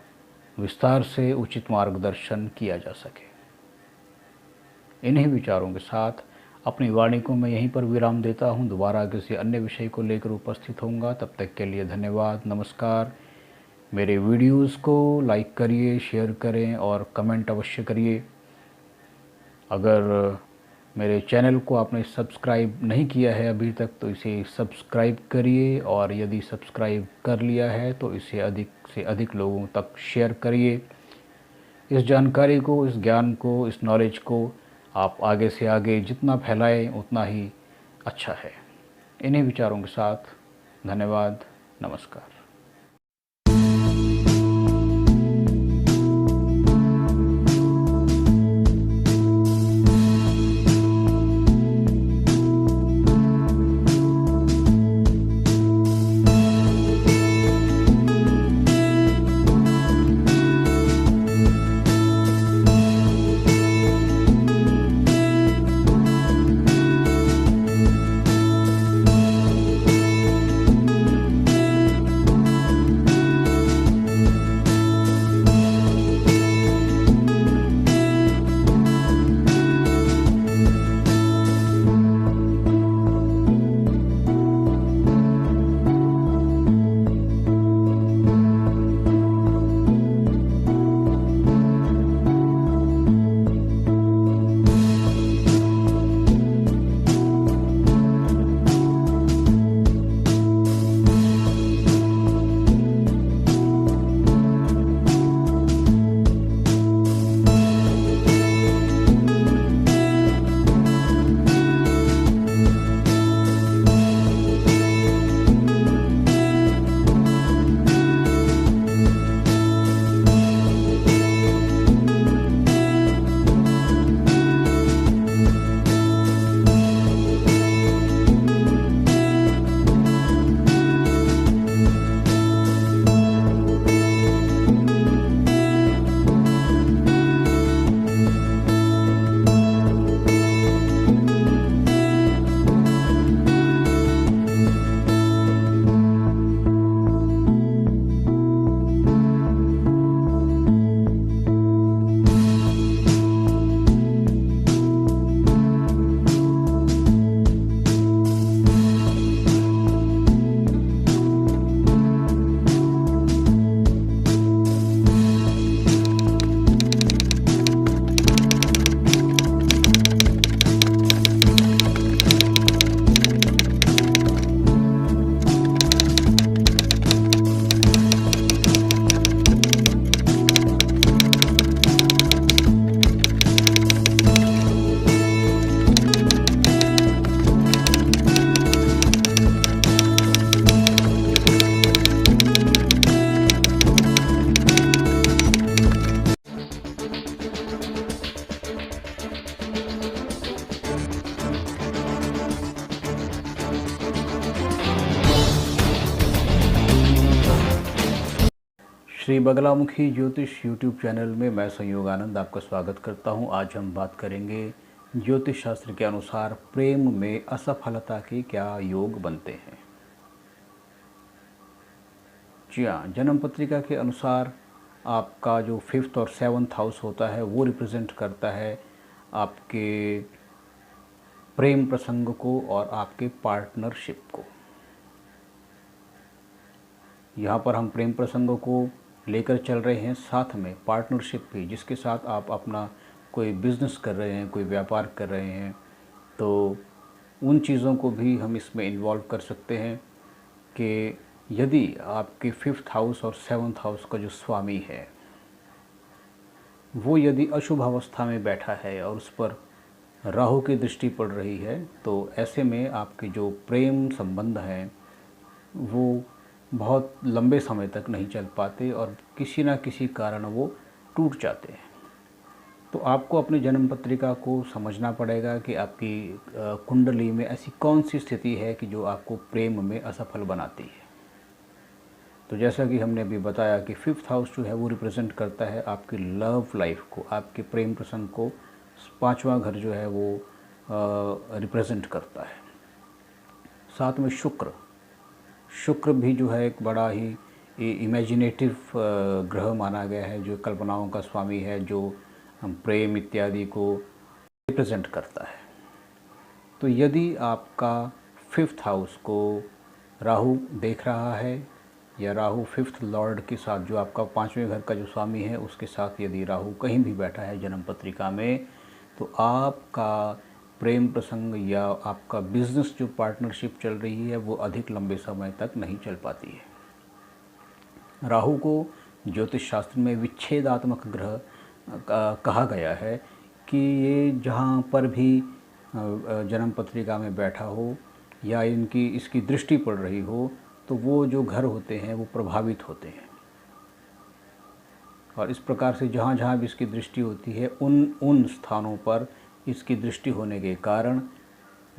विस्तार से उचित मार्गदर्शन किया जा सके। इन्हीं विचारों के साथ अपनी वाणी को मैं यहीं पर विराम देता हूं। दोबारा किसी अन्य विषय को लेकर उपस्थित होऊंगा, तब तक के लिए धन्यवाद, नमस्कार। मेरे वीडियोस को लाइक करिए, शेयर करें और कमेंट अवश्य करिए। अगर मेरे चैनल को आपने सब्सक्राइब नहीं किया है अभी तक, तो इसे सब्सक्राइब करिए, और यदि सब्सक्राइब कर लिया है तो इसे अधिक से अधिक लोगों तक शेयर करिए। इस जानकारी को, इस ज्ञान को, इस नॉलेज को आप आगे से आगे जितना फैलाएं उतना ही अच्छा है। इन्हीं विचारों के साथ धन्यवाद, नमस्कार। श्री बगलामुखी ज्योतिष यूट्यूब चैनल में मैं संयोगानंद आपका स्वागत करता हूं। आज हम बात करेंगे ज्योतिष शास्त्र के अनुसार प्रेम में असफलता के क्या योग बनते हैं। जी हाँ, जन्म पत्रिका के अनुसार आपका जो 5th और 7th हाउस होता है वो रिप्रेजेंट करता है आपके प्रेम प्रसंग को और आपके पार्टनरशिप को। यहाँ पर हम प्रेम प्रसंग को लेकर चल रहे हैं, साथ में पार्टनरशिप भी, जिसके साथ आप अपना कोई बिज़नेस कर रहे हैं, कोई व्यापार कर रहे हैं, तो उन चीज़ों को भी हम इसमें इन्वॉल्व कर सकते हैं कि यदि आपके 5th हाउस और 7th हाउस का जो स्वामी है वो यदि अशुभ अवस्था में बैठा है और उस पर राहु की दृष्टि पड़ रही है, तो ऐसे में आपके जो प्रेम संबंध हैं वो बहुत लंबे समय तक नहीं चल पाते और किसी न किसी कारण वो टूट जाते हैं। तो आपको अपनी जन्म पत्रिका को समझना पड़ेगा कि आपकी कुंडली में ऐसी कौन सी स्थिति है कि जो आपको प्रेम में असफल बनाती है। तो जैसा कि हमने अभी बताया कि 5th हाउस जो है वो रिप्रेजेंट करता है आपकी लव लाइफ को, आपके प्रेम प्रसंग को। 5वां घर जो है वो रिप्रेजेंट करता है। साथ में शुक्र भी जो है एक बड़ा ही इमेजिनेटिव ग्रह माना गया है, जो कल्पनाओं का स्वामी है, जो प्रेम इत्यादि को रिप्रेजेंट करता है। तो यदि आपका 5th हाउस को राहु देख रहा है या राहु 5th लॉर्ड के साथ, जो आपका 5वें घर का जो स्वामी है उसके साथ यदि राहु कहीं भी बैठा है जन्म पत्रिका में, तो आपका प्रेम प्रसंग या आपका बिजनेस जो पार्टनरशिप चल रही है वो अधिक लंबे समय तक नहीं चल पाती है। राहु को ज्योतिष शास्त्र में विच्छेदात्मक ग्रह कहा गया है, कि ये जहाँ पर भी जन्म पत्रिका में बैठा हो या इसकी दृष्टि पड़ रही हो, तो वो जो घर होते हैं वो प्रभावित होते हैं। और इस प्रकार से जहाँ जहाँ भी इसकी दृष्टि होती है, उन उन स्थानों पर इसकी दृष्टि होने के कारण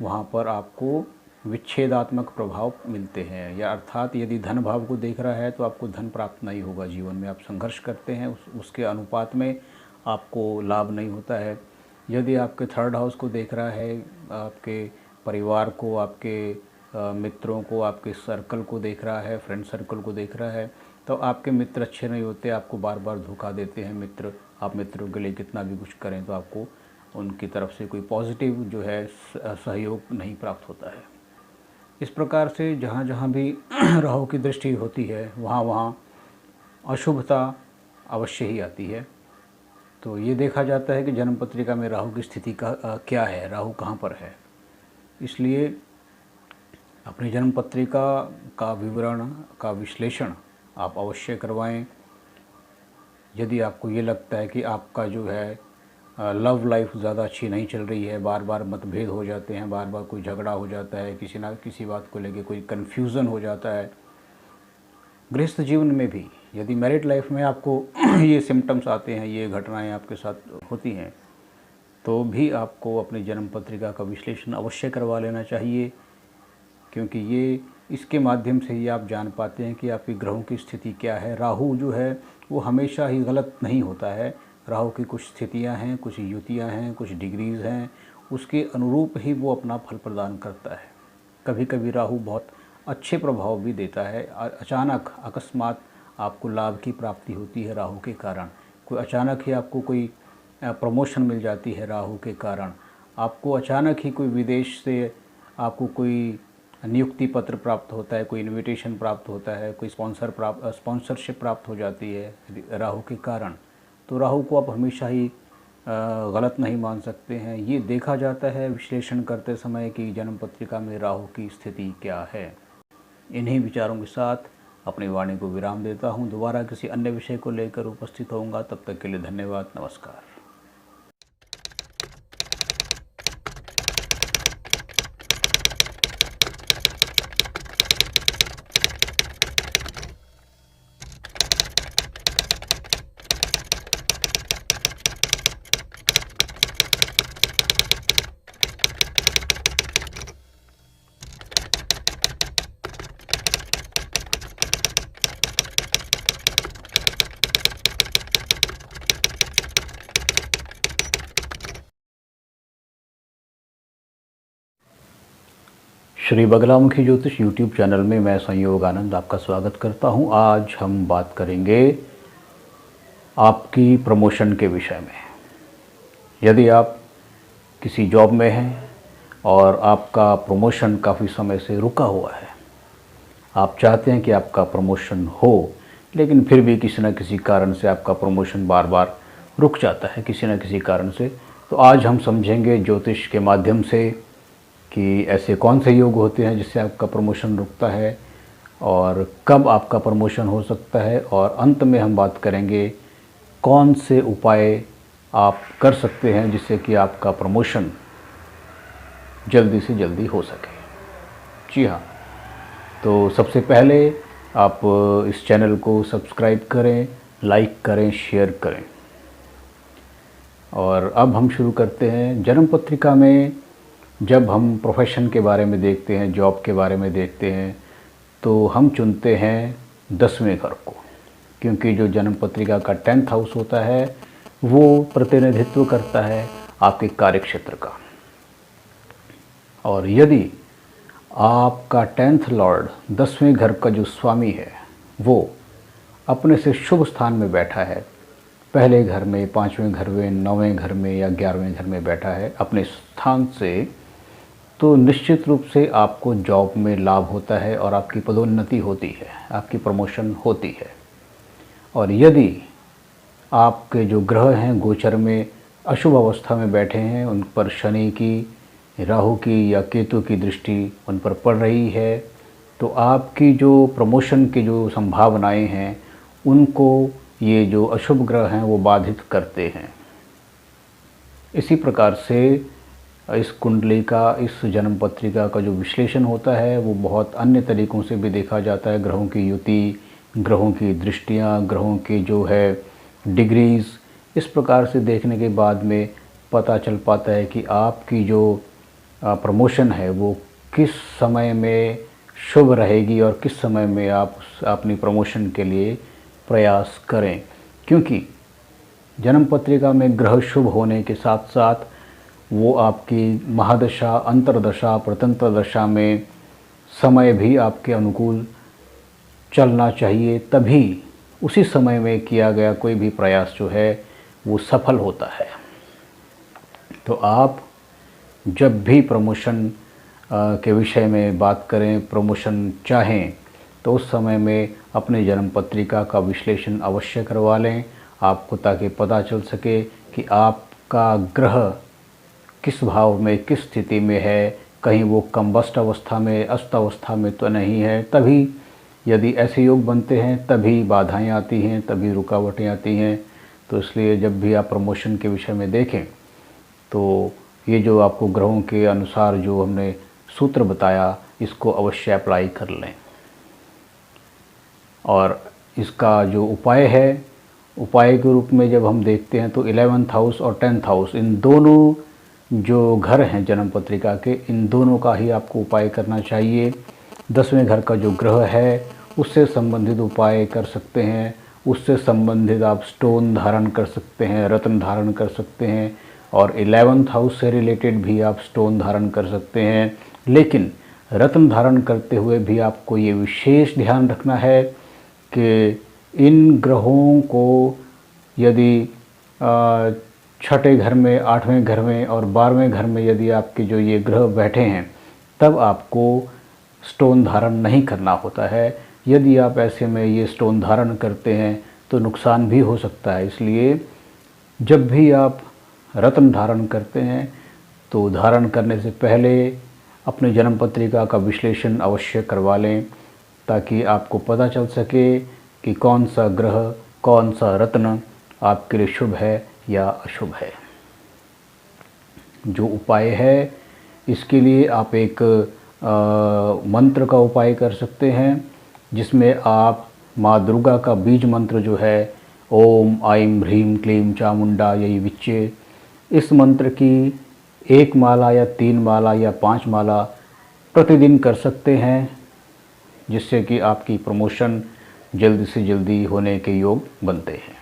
वहाँ पर आपको विच्छेदात्मक प्रभाव मिलते हैं। या अर्थात यदि धन भाव को देख रहा है तो आपको धन प्राप्त नहीं होगा, जीवन में आप संघर्ष करते हैं, उसके अनुपात में आपको लाभ नहीं होता है। यदि आपके थर्ड हाउस को देख रहा है, आपके परिवार को, आपके मित्रों को, आपके सर्कल को देख रहा है, फ्रेंड सर्कल को देख रहा है, तो आपके मित्र अच्छे नहीं होते, आपको बार बार धोखा देते हैं मित्र। आप मित्रों के लिए कितना भी कुछ करें तो आपको उनकी तरफ से कोई पॉजिटिव जो है सहयोग नहीं प्राप्त होता है। इस प्रकार से जहाँ जहाँ भी राहु की दृष्टि होती है वहाँ वहाँ अशुभता अवश्य ही आती है। तो ये देखा जाता है कि जन्म पत्रिका में राहु की स्थिति का क्या है, राहु कहाँ पर है। इसलिए अपनी जन्म पत्रिका का विवरण का विश्लेषण आप अवश्य करवाएं। यदि आपको ये लगता है कि आपका जो है लव लाइफ ज़्यादा अच्छी नहीं चल रही है, बार बार मतभेद हो जाते हैं, बार बार कोई झगड़ा हो जाता है, किसी ना किसी बात को लेके कोई कन्फ्यूज़न हो जाता है, गृहस्थ जीवन में भी यदि मैरिड लाइफ में आपको ये सिम्टम्स आते हैं, ये घटनाएं आपके साथ होती हैं, तो भी आपको अपनी जन्म पत्रिका का विश्लेषण अवश्य करवा लेना चाहिए। क्योंकि ये इसके माध्यम से ही आप जान पाते हैं कि आपकी ग्रहों की स्थिति क्या है। राहु जो है वो हमेशा ही गलत नहीं होता है। राहु की कुछ स्थितियां हैं, कुछ युतियां हैं, कुछ डिग्रीज़ हैं, उसके अनुरूप ही वो अपना फल प्रदान करता है। कभी कभी राहु बहुत अच्छे प्रभाव भी देता है। अचानक अकस्मात आपको लाभ की प्राप्ति होती है राहु के कारण। कोई अचानक ही आपको कोई प्रमोशन मिल जाती है राहु के कारण। आपको अचानक ही कोई विदेश से आपको कोई नियुक्ति पत्र प्राप्त होता है, कोई इनविटेशन प्राप्त होता है, कोई स्पॉन्सरशिप प्राप्त हो जाती है राहु के कारण। तो राहु को आप हमेशा ही गलत नहीं मान सकते हैं। ये देखा जाता है विश्लेषण करते समय कि जन्म पत्रिका में राहु की स्थिति क्या है। इन्हीं विचारों के साथ अपनी वाणी को विराम देता हूँ। दोबारा किसी अन्य विषय को लेकर उपस्थित होऊंगा। तब तक के लिए धन्यवाद। नमस्कार। श्री बगलामुखी ज्योतिष यूट्यूब चैनल में मैं संयोग आनंद आपका स्वागत करता हूं। आज हम बात करेंगे आपकी प्रमोशन के विषय में। यदि आप किसी जॉब में हैं और आपका प्रमोशन काफ़ी समय से रुका हुआ है, आप चाहते हैं कि आपका प्रमोशन हो, लेकिन फिर भी किसी न किसी कारण से आपका प्रमोशन बार बार रुक जाता है किसी न किसी कारण से, तो आज हम समझेंगे ज्योतिष के माध्यम से कि ऐसे कौन से योग होते हैं जिससे आपका प्रमोशन रुकता है और कब आपका प्रमोशन हो सकता है। और अंत में हम बात करेंगे कौन से उपाय आप कर सकते हैं जिससे कि आपका प्रमोशन जल्दी से जल्दी हो सके। जी हाँ, तो सबसे पहले आप इस चैनल को सब्सक्राइब करें, लाइक करें, शेयर करें। और अब हम शुरू करते हैं। जन्म पत्रिका में जब हम प्रोफेशन के बारे में देखते हैं, जॉब के बारे में देखते हैं, तो हम चुनते हैं 10वें घर को, क्योंकि जो जन्म पत्रिका का 10th हाउस होता है वो प्रतिनिधित्व करता है आपके कार्यक्षेत्र का। और यदि आपका 10th लॉर्ड 10वें घर का जो स्वामी है वो अपने से शुभ स्थान में बैठा है, पहले घर में, 5वें घर में, 9वें घर में या 11वें घर में बैठा है अपने स्थान से, तो निश्चित रूप से आपको जॉब में लाभ होता है और आपकी पदोन्नति होती है, आपकी प्रमोशन होती है। और यदि आपके जो ग्रह हैं गोचर में अशुभ अवस्था में बैठे हैं, उन पर शनि की, राहु की या केतु की दृष्टि उन पर पड़ रही है, तो आपकी जो प्रमोशन की जो संभावनाएं हैं उनको ये जो अशुभ ग्रह हैं वो बाधित करते हैं। इसी प्रकार से इस कुंडली का, इस जन्म पत्रिका का जो विश्लेषण होता है वो बहुत अन्य तरीक़ों से भी देखा जाता है। ग्रहों की युति, ग्रहों की दृष्टियाँ, ग्रहों की जो है डिग्रीज़, इस प्रकार से देखने के बाद में पता चल पाता है कि आपकी जो प्रमोशन है वो किस समय में शुभ रहेगी और किस समय में आप अपनी प्रमोशन के लिए प्रयास करें। क्योंकि जन्म पत्रिका में ग्रह शुभ होने के साथ साथ वो आपकी महादशा, अंतर्दशा, प्रतंत्र दशा में समय भी आपके अनुकूल चलना चाहिए, तभी उसी समय में किया गया कोई भी प्रयास जो है वो सफल होता है। तो आप जब भी प्रमोशन के विषय में बात करें, प्रमोशन चाहें, तो उस समय में अपने जन्म पत्रिका का विश्लेषण अवश्य करवा लें आपको, ताकि पता चल सके कि आपका ग्रह किस भाव में, किस स्थिति में है, कहीं वो कम्बस्ट अवस्था में, अस्त अवस्था में तो नहीं है। तभी यदि ऐसे योग बनते हैं तभी बाधाएं आती हैं, तभी रुकावटें आती हैं। तो इसलिए जब भी आप प्रमोशन के विषय में देखें तो ये जो आपको ग्रहों के अनुसार जो हमने सूत्र बताया, इसको अवश्य अप्लाई कर लें। और इसका जो उपाय है, उपाय के रूप में जब हम देखते हैं तो 11th हाउस और 10th हाउस, इन दोनों जो घर हैं जन्म पत्रिका के, इन दोनों का ही आपको उपाय करना चाहिए। 10वें घर का जो ग्रह है उससे संबंधित उपाय कर सकते हैं, उससे संबंधित आप स्टोन धारण कर सकते हैं, रत्न धारण कर सकते हैं, और 11th हाउस से रिलेटेड भी आप स्टोन धारण कर सकते हैं। लेकिन रत्न धारण करते हुए भी आपको ये विशेष ध्यान रखना है कि इन ग्रहों को यदि छठे घर में, 8वें घर में और 12वें घर में यदि आपके जो ये ग्रह बैठे हैं, तब आपको स्टोन धारण नहीं करना होता है। यदि आप ऐसे में ये स्टोन धारण करते हैं तो नुकसान भी हो सकता है। इसलिए जब भी आप रत्न धारण करते हैं तो धारण करने से पहले अपने जन्म पत्रिका का विश्लेषण अवश्य करवा लें, ताकि आपको पता चल सके कि कौन सा ग्रह, कौन सा रत्न आपके लिए शुभ है या अशुभ है। जो उपाय है, इसके लिए आप एक मंत्र का उपाय कर सकते हैं, जिसमें आप माँ दुर्गा का बीज मंत्र जो है ओम आइम ह्रीम क्लीम चामुंडा यही विच्चे, इस मंत्र की 1 माला या 3 माला या 5 माला प्रतिदिन कर सकते हैं, जिससे कि आपकी प्रमोशन जल्दी से जल्दी होने के योग बनते हैं।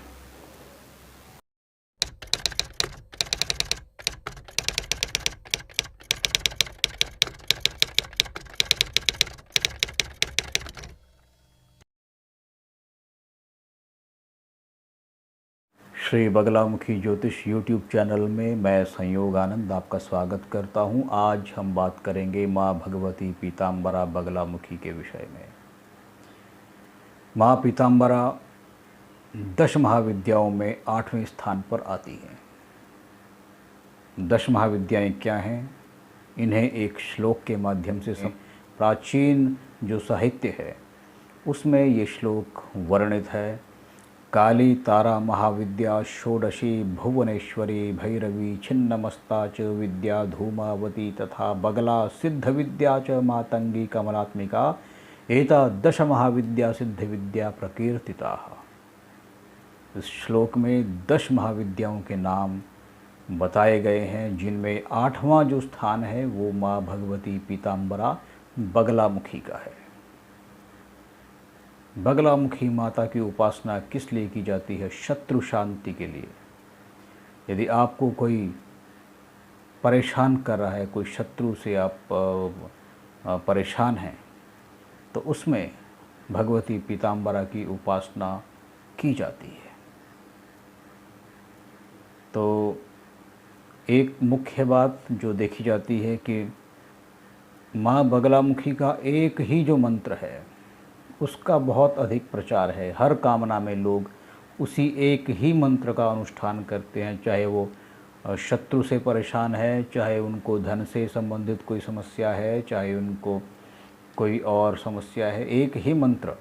श्री बगलामुखी ज्योतिष यूट्यूब चैनल में मैं संयोग आनंद आपका स्वागत करता हूं। आज हम बात करेंगे माँ भगवती पीताम्बरा बगलामुखी के विषय में। माँ पीताम्बरा 10 महाविद्याओं में 8वें स्थान पर आती हैं। 10 महाविद्याएं क्या हैं, इन्हें एक श्लोक के माध्यम से प्राचीन जो साहित्य है उसमें ये श्लोक वर्णित है। काली तारा महाविद्या षोडशी भुवनेश्वरी भैरवी छिन्नमस्ता च विद्या धूमावती तथा बगला सिद्ध विद्या च मातंगी कमलात्मिका एता 10 महाविद्या सिद्ध विद्या प्रकीर्तिता। इस श्लोक में 10 महाविद्याओं के नाम बताए गए हैं, जिनमें 8वां जो स्थान है वो माँ भगवती पीताम्बरा बगलामुखी का है। बगलामुखी माता की उपासना किस लिए की जाती है? शत्रु शांति के लिए। यदि आपको कोई परेशान कर रहा है, कोई शत्रु से आप परेशान हैं, तो उसमें भगवती पीताम्बरा की उपासना की जाती है। तो एक मुख्य बात जो देखी जाती है कि माँ बगलामुखी का एक ही जो मंत्र है उसका बहुत अधिक प्रचार है। हर कामना में लोग उसी एक ही मंत्र का अनुष्ठान करते हैं, चाहे वो शत्रु से परेशान है, चाहे उनको धन से संबंधित कोई समस्या है, चाहे उनको कोई और समस्या है, एक ही मंत्र।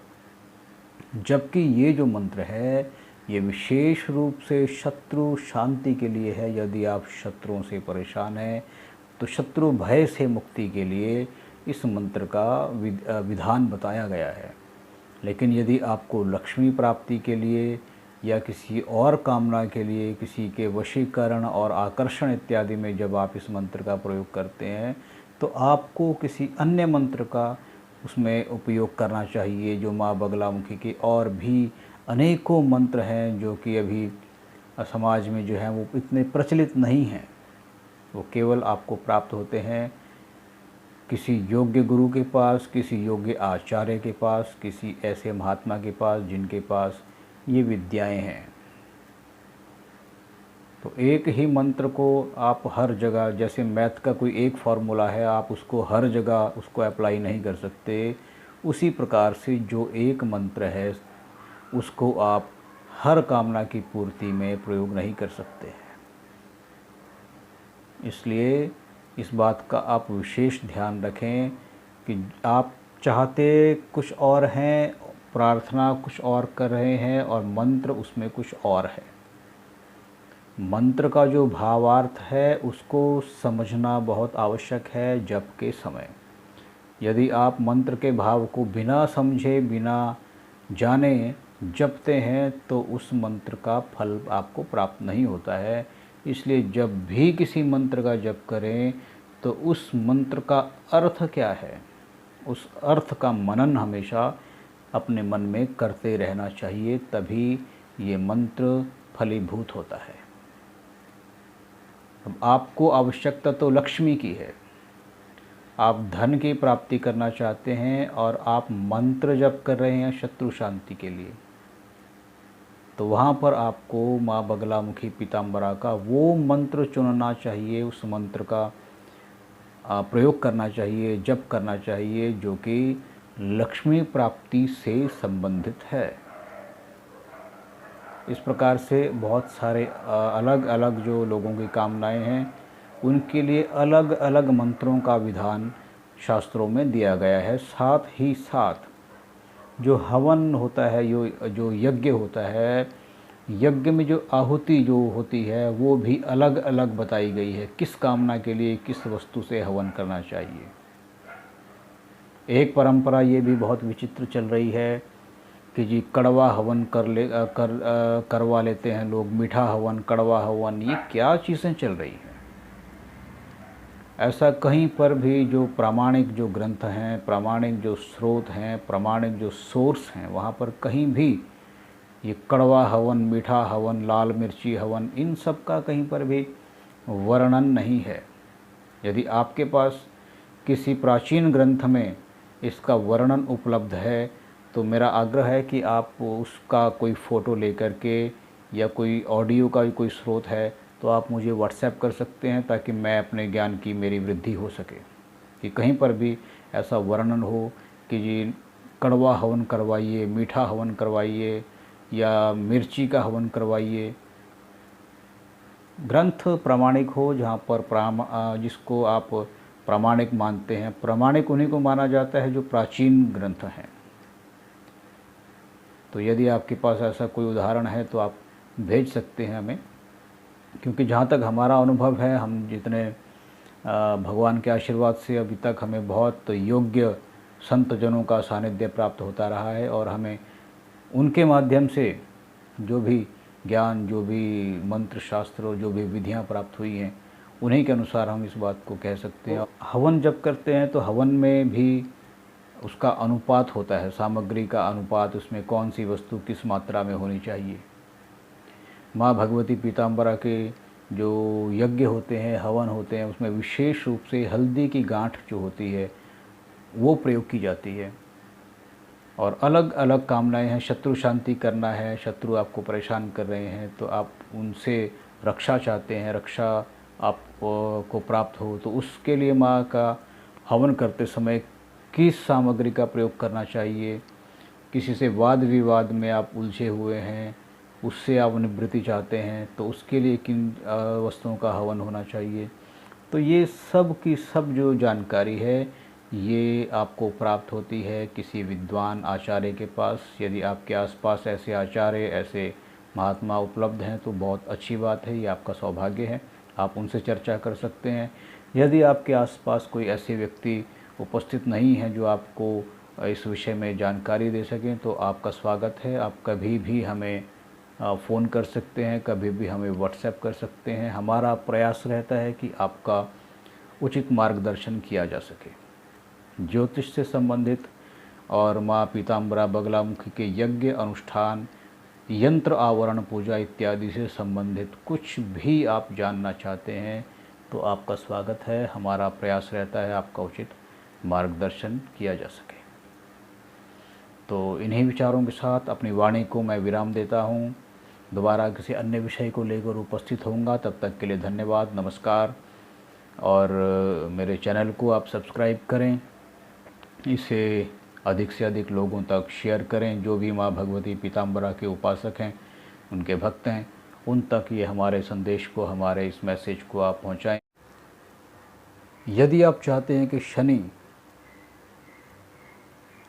जबकि ये जो मंत्र है ये विशेष रूप से शत्रु शांति के लिए है। यदि आप शत्रुओं से परेशान हैं तो शत्रु भय से मुक्ति के लिए इस मंत्र का विधान बताया गया है। लेकिन यदि आपको लक्ष्मी प्राप्ति के लिए या किसी और कामना के लिए, किसी के वशीकरण और आकर्षण इत्यादि में जब आप इस मंत्र का प्रयोग करते हैं तो आपको किसी अन्य मंत्र का उसमें उपयोग करना चाहिए। जो माँ बगलामुखी के और भी अनेकों मंत्र हैं जो कि अभी समाज में जो है वो इतने प्रचलित नहीं हैं, वो केवल आपको प्राप्त होते हैं किसी योग्य गुरु के पास, किसी योग्य आचार्य के पास, किसी ऐसे महात्मा के पास जिनके पास ये विद्याएं हैं। तो एक ही मंत्र को आप हर जगह, जैसे मैथ का कोई एक फार्मूला है, आप उसको हर जगह उसको अप्लाई नहीं कर सकते। उसी प्रकार से जो एक मंत्र है उसको आप हर कामना की पूर्ति में प्रयोग नहीं कर सकते हैं। इसलिए इस बात का आप विशेष ध्यान रखें कि आप चाहते कुछ और हैं, प्रार्थना कुछ और कर रहे हैं और मंत्र उसमें कुछ और है। मंत्र का जो भावार्थ है उसको समझना बहुत आवश्यक है जप के समय। यदि आप मंत्र के भाव को बिना समझे, बिना जाने जपते हैं तो उस मंत्र का फल आपको प्राप्त नहीं होता है। इसलिए जब भी किसी मंत्र का जप करें तो उस मंत्र का अर्थ क्या है, उस अर्थ का मनन हमेशा अपने मन में करते रहना चाहिए, तभी ये मंत्र फलीभूत होता है। अब आपको आवश्यकता तो लक्ष्मी की है, आप धन की प्राप्ति करना चाहते हैं और आप मंत्र जप कर रहे हैं शत्रु शांति के लिए, तो वहाँ पर आपको माँ बगलामुखी पीताम्बरा का वो मंत्र चुनना चाहिए, उस मंत्र का प्रयोग करना चाहिए, जप करना चाहिए जो कि लक्ष्मी प्राप्ति से संबंधित है। इस प्रकार से बहुत सारे अलग अलग जो लोगों की कामनाएं हैं उनके लिए अलग अलग मंत्रों का विधान शास्त्रों में दिया गया है। साथ ही साथ जो हवन होता है, जो यज्ञ होता है, यज्ञ में जो आहुति जो होती है वो भी अलग अलग बताई गई है, किस कामना के लिए किस वस्तु से हवन करना चाहिए। एक परंपरा ये भी बहुत विचित्र चल रही है कि जी कड़वा हवन करवा लेते हैं लोग, मीठा हवन, कड़वा हवन, ये क्या चीज़ें चल रही हैं। ऐसा कहीं पर भी जो प्रामाणिक जो ग्रंथ हैं, प्रामाणिक जो स्रोत हैं, प्रामाणिक जो सोर्स हैं, वहाँ पर कहीं भी ये कड़वा हवन, मीठा हवन, लाल मिर्ची हवन, इन सब का कहीं पर भी वर्णन नहीं है। यदि आपके पास किसी प्राचीन ग्रंथ में इसका वर्णन उपलब्ध है तो मेरा आग्रह है कि आप उसका कोई फ़ोटो लेकर के या कोई ऑडियो का कोई स्रोत है तो आप मुझे व्हाट्सएप कर सकते हैं, ताकि मैं अपने ज्ञान की मेरी वृद्धि हो सके, कि कहीं पर भी ऐसा वर्णन हो कि जी कड़वा हवन करवाइए, मीठा हवन करवाइए या मिर्ची का हवन करवाइए। ग्रंथ प्रामाणिक हो, जहाँ पर जिसको आप प्रामाणिक मानते हैं। प्रामाणिक उन्हीं को माना जाता है जो प्राचीन ग्रंथ हैं। तो यदि आपके पास ऐसा कोई उदाहरण है तो आप भेज सकते हैं हमें, क्योंकि जहाँ तक हमारा अनुभव है, हम जितने भगवान के आशीर्वाद से अभी तक हमें बहुत योग्य संत जनों का सानिध्य प्राप्त होता रहा है और हमें उनके माध्यम से जो भी ज्ञान, जो भी मंत्र शास्त्र, जो भी विधियाँ प्राप्त हुई हैं, उन्हीं के अनुसार हम इस बात को कह सकते हैं। हवन जब करते हैं तो हवन में भी उसका अनुपात होता है, सामग्री का अनुपात, उसमें कौन सी वस्तु किस मात्रा में होनी चाहिए। माँ भगवती पीताम्बरा के जो यज्ञ होते हैं, हवन होते हैं, उसमें विशेष रूप से हल्दी की गांठ जो होती है वो प्रयोग की जाती है। और अलग अलग कामनाएं हैं, शत्रु शांति करना है, शत्रु आपको परेशान कर रहे हैं तो आप उनसे रक्षा चाहते हैं, रक्षा आपको प्राप्त हो, तो उसके लिए माँ का हवन करते समय किस सामग्री का प्रयोग करना चाहिए। किसी से वाद विवाद में आप उलझे हुए हैं, उससे आप निवृत्ति चाहते हैं, तो उसके लिए किन वस्तुओं का हवन होना चाहिए। तो ये सब की सब जो जानकारी है ये आपको प्राप्त होती है किसी विद्वान आचार्य के पास। यदि आपके आसपास ऐसे आचार्य, ऐसे महात्मा उपलब्ध हैं तो बहुत अच्छी बात है, ये आपका सौभाग्य है, आप उनसे चर्चा कर सकते हैं। यदि आपके आसपास कोई ऐसे व्यक्ति उपस्थित नहीं हैं जो आपको इस विषय में जानकारी दे सकें तो आपका स्वागत है। आप कभी भी हमें फ़ोन कर सकते हैं, कभी भी हमें व्हाट्सएप कर सकते हैं। हमारा प्रयास रहता है कि आपका उचित मार्गदर्शन किया जा सके। ज्योतिष से संबंधित और माँ पीताम्बरा बगलामुखी के यज्ञ अनुष्ठान, यंत्र आवरण पूजा इत्यादि से संबंधित कुछ भी आप जानना चाहते हैं तो आपका स्वागत है। हमारा प्रयास रहता है आपका उचित मार्गदर्शन किया जा सके। तो इन्हीं विचारों के साथ अपनी वाणी को मैं विराम देता हूँ। दोबारा किसी अन्य विषय को लेकर उपस्थित होऊंगा, तब तक के लिए धन्यवाद, नमस्कार। और मेरे चैनल को आप सब्सक्राइब करें, इसे अधिक से अधिक लोगों तक शेयर करें। जो भी माँ भगवती पीताम्बरा के उपासक हैं, उनके भक्त हैं, उन तक ये हमारे संदेश को, हमारे इस मैसेज को आप पहुँचाएँ। यदि आप चाहते हैं कि शनि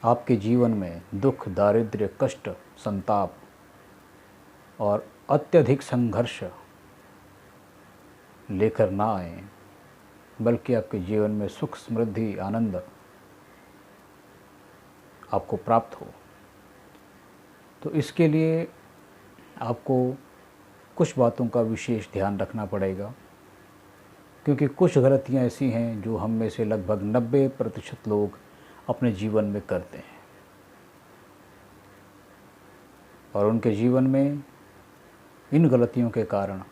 आपके जीवन में दुख, दारिद्र्य, कष्ट, संताप और अत्यधिक संघर्ष लेकर ना आए, बल्कि आपके जीवन में सुख, समृद्धि, आनंद आपको प्राप्त हो, तो इसके लिए आपको कुछ बातों का विशेष ध्यान रखना पड़ेगा। क्योंकि कुछ गलतियां ऐसी हैं जो हम में से लगभग 90% लोग अपने जीवन में करते हैं, और उनके जीवन में इन गलतियों के कारण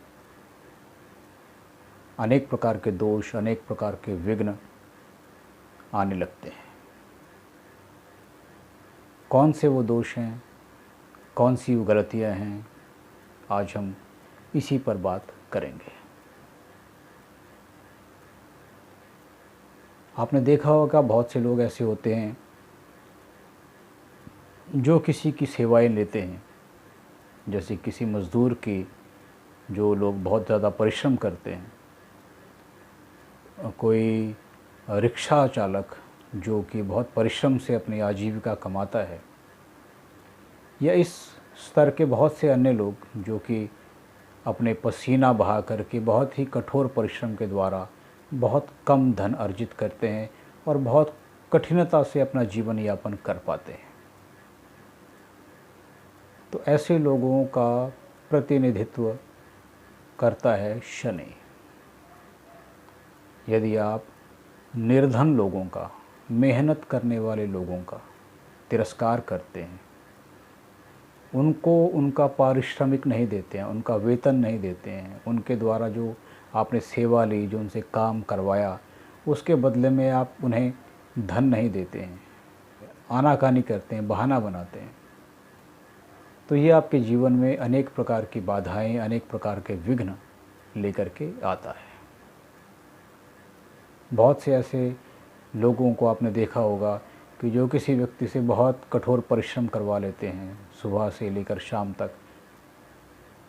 अनेक प्रकार के दोष, अनेक प्रकार के विघ्न आने लगते हैं। कौन से वो दोष हैं, कौन सी वो गलतियां हैं, आज हम इसी पर बात करेंगे। आपने देखा होगा बहुत से लोग ऐसे होते हैं जो किसी की सेवाएं लेते हैं, जैसे किसी मज़दूर की, जो लोग बहुत ज़्यादा परिश्रम करते हैं, कोई रिक्शा चालक जो कि बहुत परिश्रम से अपनी आजीविका कमाता है, या इस स्तर के बहुत से अन्य लोग जो कि अपने पसीना बहा करके बहुत ही कठोर परिश्रम के द्वारा बहुत कम धन अर्जित करते हैं और बहुत कठिनता से अपना जीवन यापन कर पाते हैं। तो ऐसे लोगों का प्रतिनिधित्व करता है शनि। यदि आप निर्धन लोगों का, मेहनत करने वाले लोगों का तिरस्कार करते हैं, उनको उनका पारिश्रमिक नहीं देते हैं, उनका वेतन नहीं देते हैं, उनके द्वारा जो आपने सेवा ली, जो उनसे काम करवाया, उसके बदले में आप उन्हें धन नहीं देते हैं, आनाकानी करते हैं, बहाना बनाते हैं, तो ये आपके जीवन में अनेक प्रकार की बाधाएं, अनेक प्रकार के विघ्न लेकर के आता है। बहुत से ऐसे लोगों को आपने देखा होगा कि जो किसी व्यक्ति से बहुत कठोर परिश्रम करवा लेते हैं सुबह से लेकर शाम तक,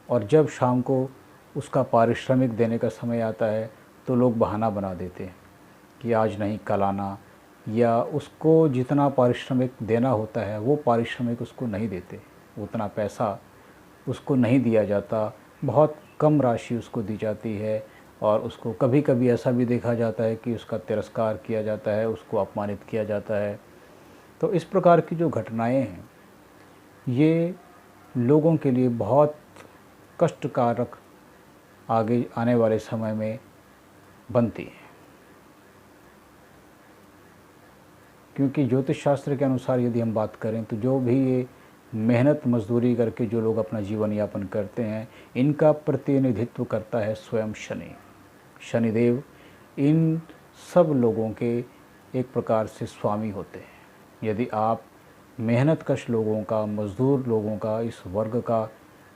और जब शाम को उसका पारिश्रमिक देने का समय आता है तो लोग बहाना बना देते हैं कि आज नहीं कल आना, या उसको जितना पारिश्रमिक देना होता है वो पारिश्रमिक उसको नहीं देते, उतना पैसा उसको नहीं दिया जाता, बहुत कम राशि उसको दी जाती है, और उसको कभी कभी ऐसा भी देखा जाता है कि उसका तिरस्कार किया जाता है, उसको अपमानित किया जाता है। तो इस प्रकार की जो घटनाएं हैं ये लोगों के लिए बहुत कष्टकारक आगे आने वाले समय में बनती हैं। क्योंकि ज्योतिष शास्त्र के अनुसार यदि हम बात करें तो जो भी ये मेहनत मजदूरी करके जो लोग अपना जीवन यापन करते हैं, इनका प्रतिनिधित्व करता है स्वयं शनि। शनिदेव इन सब लोगों के एक प्रकार से स्वामी होते हैं। यदि आप मेहनतकश लोगों का, मज़दूर लोगों का, इस वर्ग का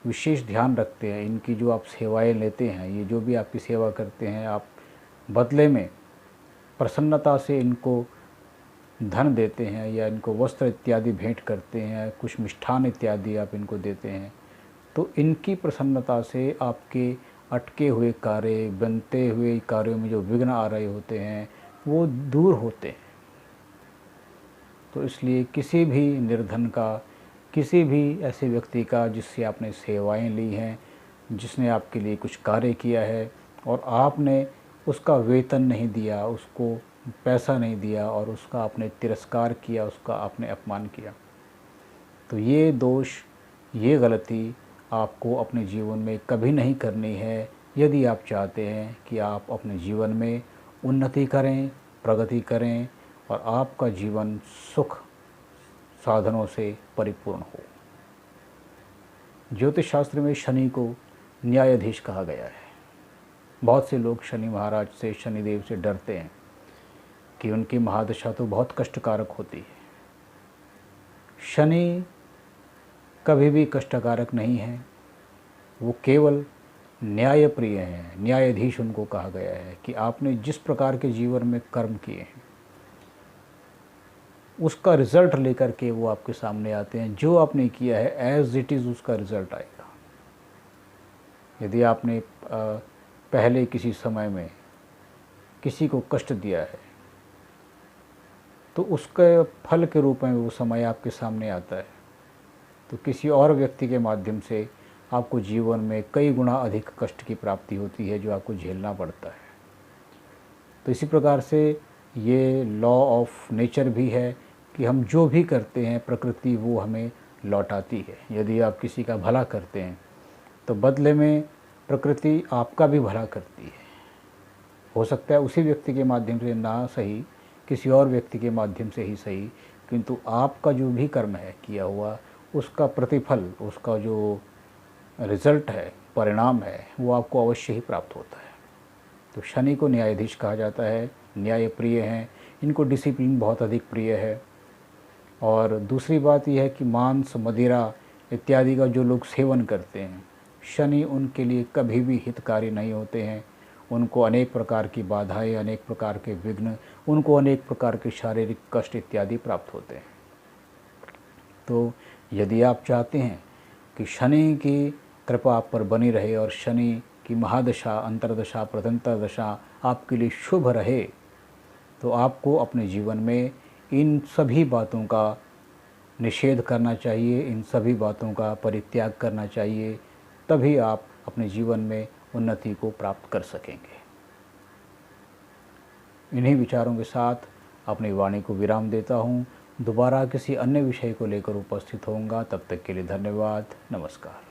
विशेष ध्यान रखते हैं, इनकी जो आप सेवाएं लेते हैं, ये जो भी आपकी सेवा करते हैं, आप बदले में प्रसन्नता से इनको धन देते हैं या इनको वस्त्र इत्यादि भेंट करते हैं, कुछ मिष्ठान इत्यादि आप इनको देते हैं, तो इनकी प्रसन्नता से आपके अटके हुए कार्य, बनते हुए कार्यों में जो विघ्न आ रहे होते हैं वो दूर होते हैं। तो इसलिए किसी भी निर्धन का, किसी भी ऐसे व्यक्ति का जिससे आपने सेवाएं ली हैं, जिसने आपके लिए कुछ कार्य किया है और आपने उसका वेतन नहीं दिया, उसको पैसा नहीं दिया और उसका आपने तिरस्कार किया, उसका आपने अपमान किया, तो ये दोष, ये गलती आपको अपने जीवन में कभी नहीं करनी है यदि आप चाहते हैं कि आप अपने जीवन में उन्नति करें, प्रगति करें और आपका जीवन सुख साधनों से परिपूर्ण हो। ज्योतिष शास्त्र में शनि को न्यायाधीश कहा गया है। बहुत से लोग शनि महाराज से, शनिदेव से डरते हैं कि उनकी महादशा तो बहुत कष्टकारक होती है। शनि कभी भी कष्टकारक नहीं है, वो केवल न्यायप्रिय हैं। न्यायाधीश उनको कहा गया है कि आपने जिस प्रकार के जीवन में कर्म किए हैं उसका रिज़ल्ट लेकर के वो आपके सामने आते हैं। जो आपने किया है एज इट इज़ उसका रिज़ल्ट आएगा। यदि आपने पहले किसी समय में किसी को कष्ट दिया है तो उसके फल के रूप में वो समय आपके सामने आता है, तो किसी और व्यक्ति के माध्यम से आपको जीवन में कई गुना अधिक कष्ट की प्राप्ति होती है जो आपको झेलना पड़ता है। तो इसी प्रकार से ये लॉ ऑफ नेचर भी है कि हम जो भी करते हैं प्रकृति वो हमें लौटाती है। यदि आप किसी का भला करते हैं तो बदले में प्रकृति आपका भी भला करती है। हो सकता है उसी व्यक्ति के माध्यम से ना सही, किसी और व्यक्ति के माध्यम से ही सही, किंतु आपका जो भी कर्म है किया हुआ उसका प्रतिफल, उसका जो रिज़ल्ट है, परिणाम है, वो आपको अवश्य ही प्राप्त होता है। तो शनि को न्यायाधीश कहा जाता है, न्याय प्रिय हैं, इनको डिसिप्लिन बहुत अधिक प्रिय है। और दूसरी बात यह है कि मांस, मदिरा इत्यादि का जो लोग सेवन करते हैं, शनि उनके लिए कभी भी हितकारी नहीं होते हैं। उनको अनेक प्रकार की बाधाएं, अनेक प्रकार के विघ्न, उनको अनेक प्रकार के शारीरिक कष्ट इत्यादि प्राप्त होते हैं। तो यदि आप चाहते हैं कि शनि की कृपा आप पर बनी रहे और शनि की महादशा, अंतर्दशा, प्रत्यंतर दशा आपके लिए शुभ रहे, तो आपको अपने जीवन में इन सभी बातों का निषेध करना चाहिए, इन सभी बातों का परित्याग करना चाहिए, तभी आप अपने जीवन में उन्नति को प्राप्त कर सकेंगे। इन्हीं विचारों के साथ अपनी वाणी को विराम देता हूँ। दोबारा किसी अन्य विषय को लेकर उपस्थित होऊंगा। तब तक के लिए धन्यवाद। नमस्कार।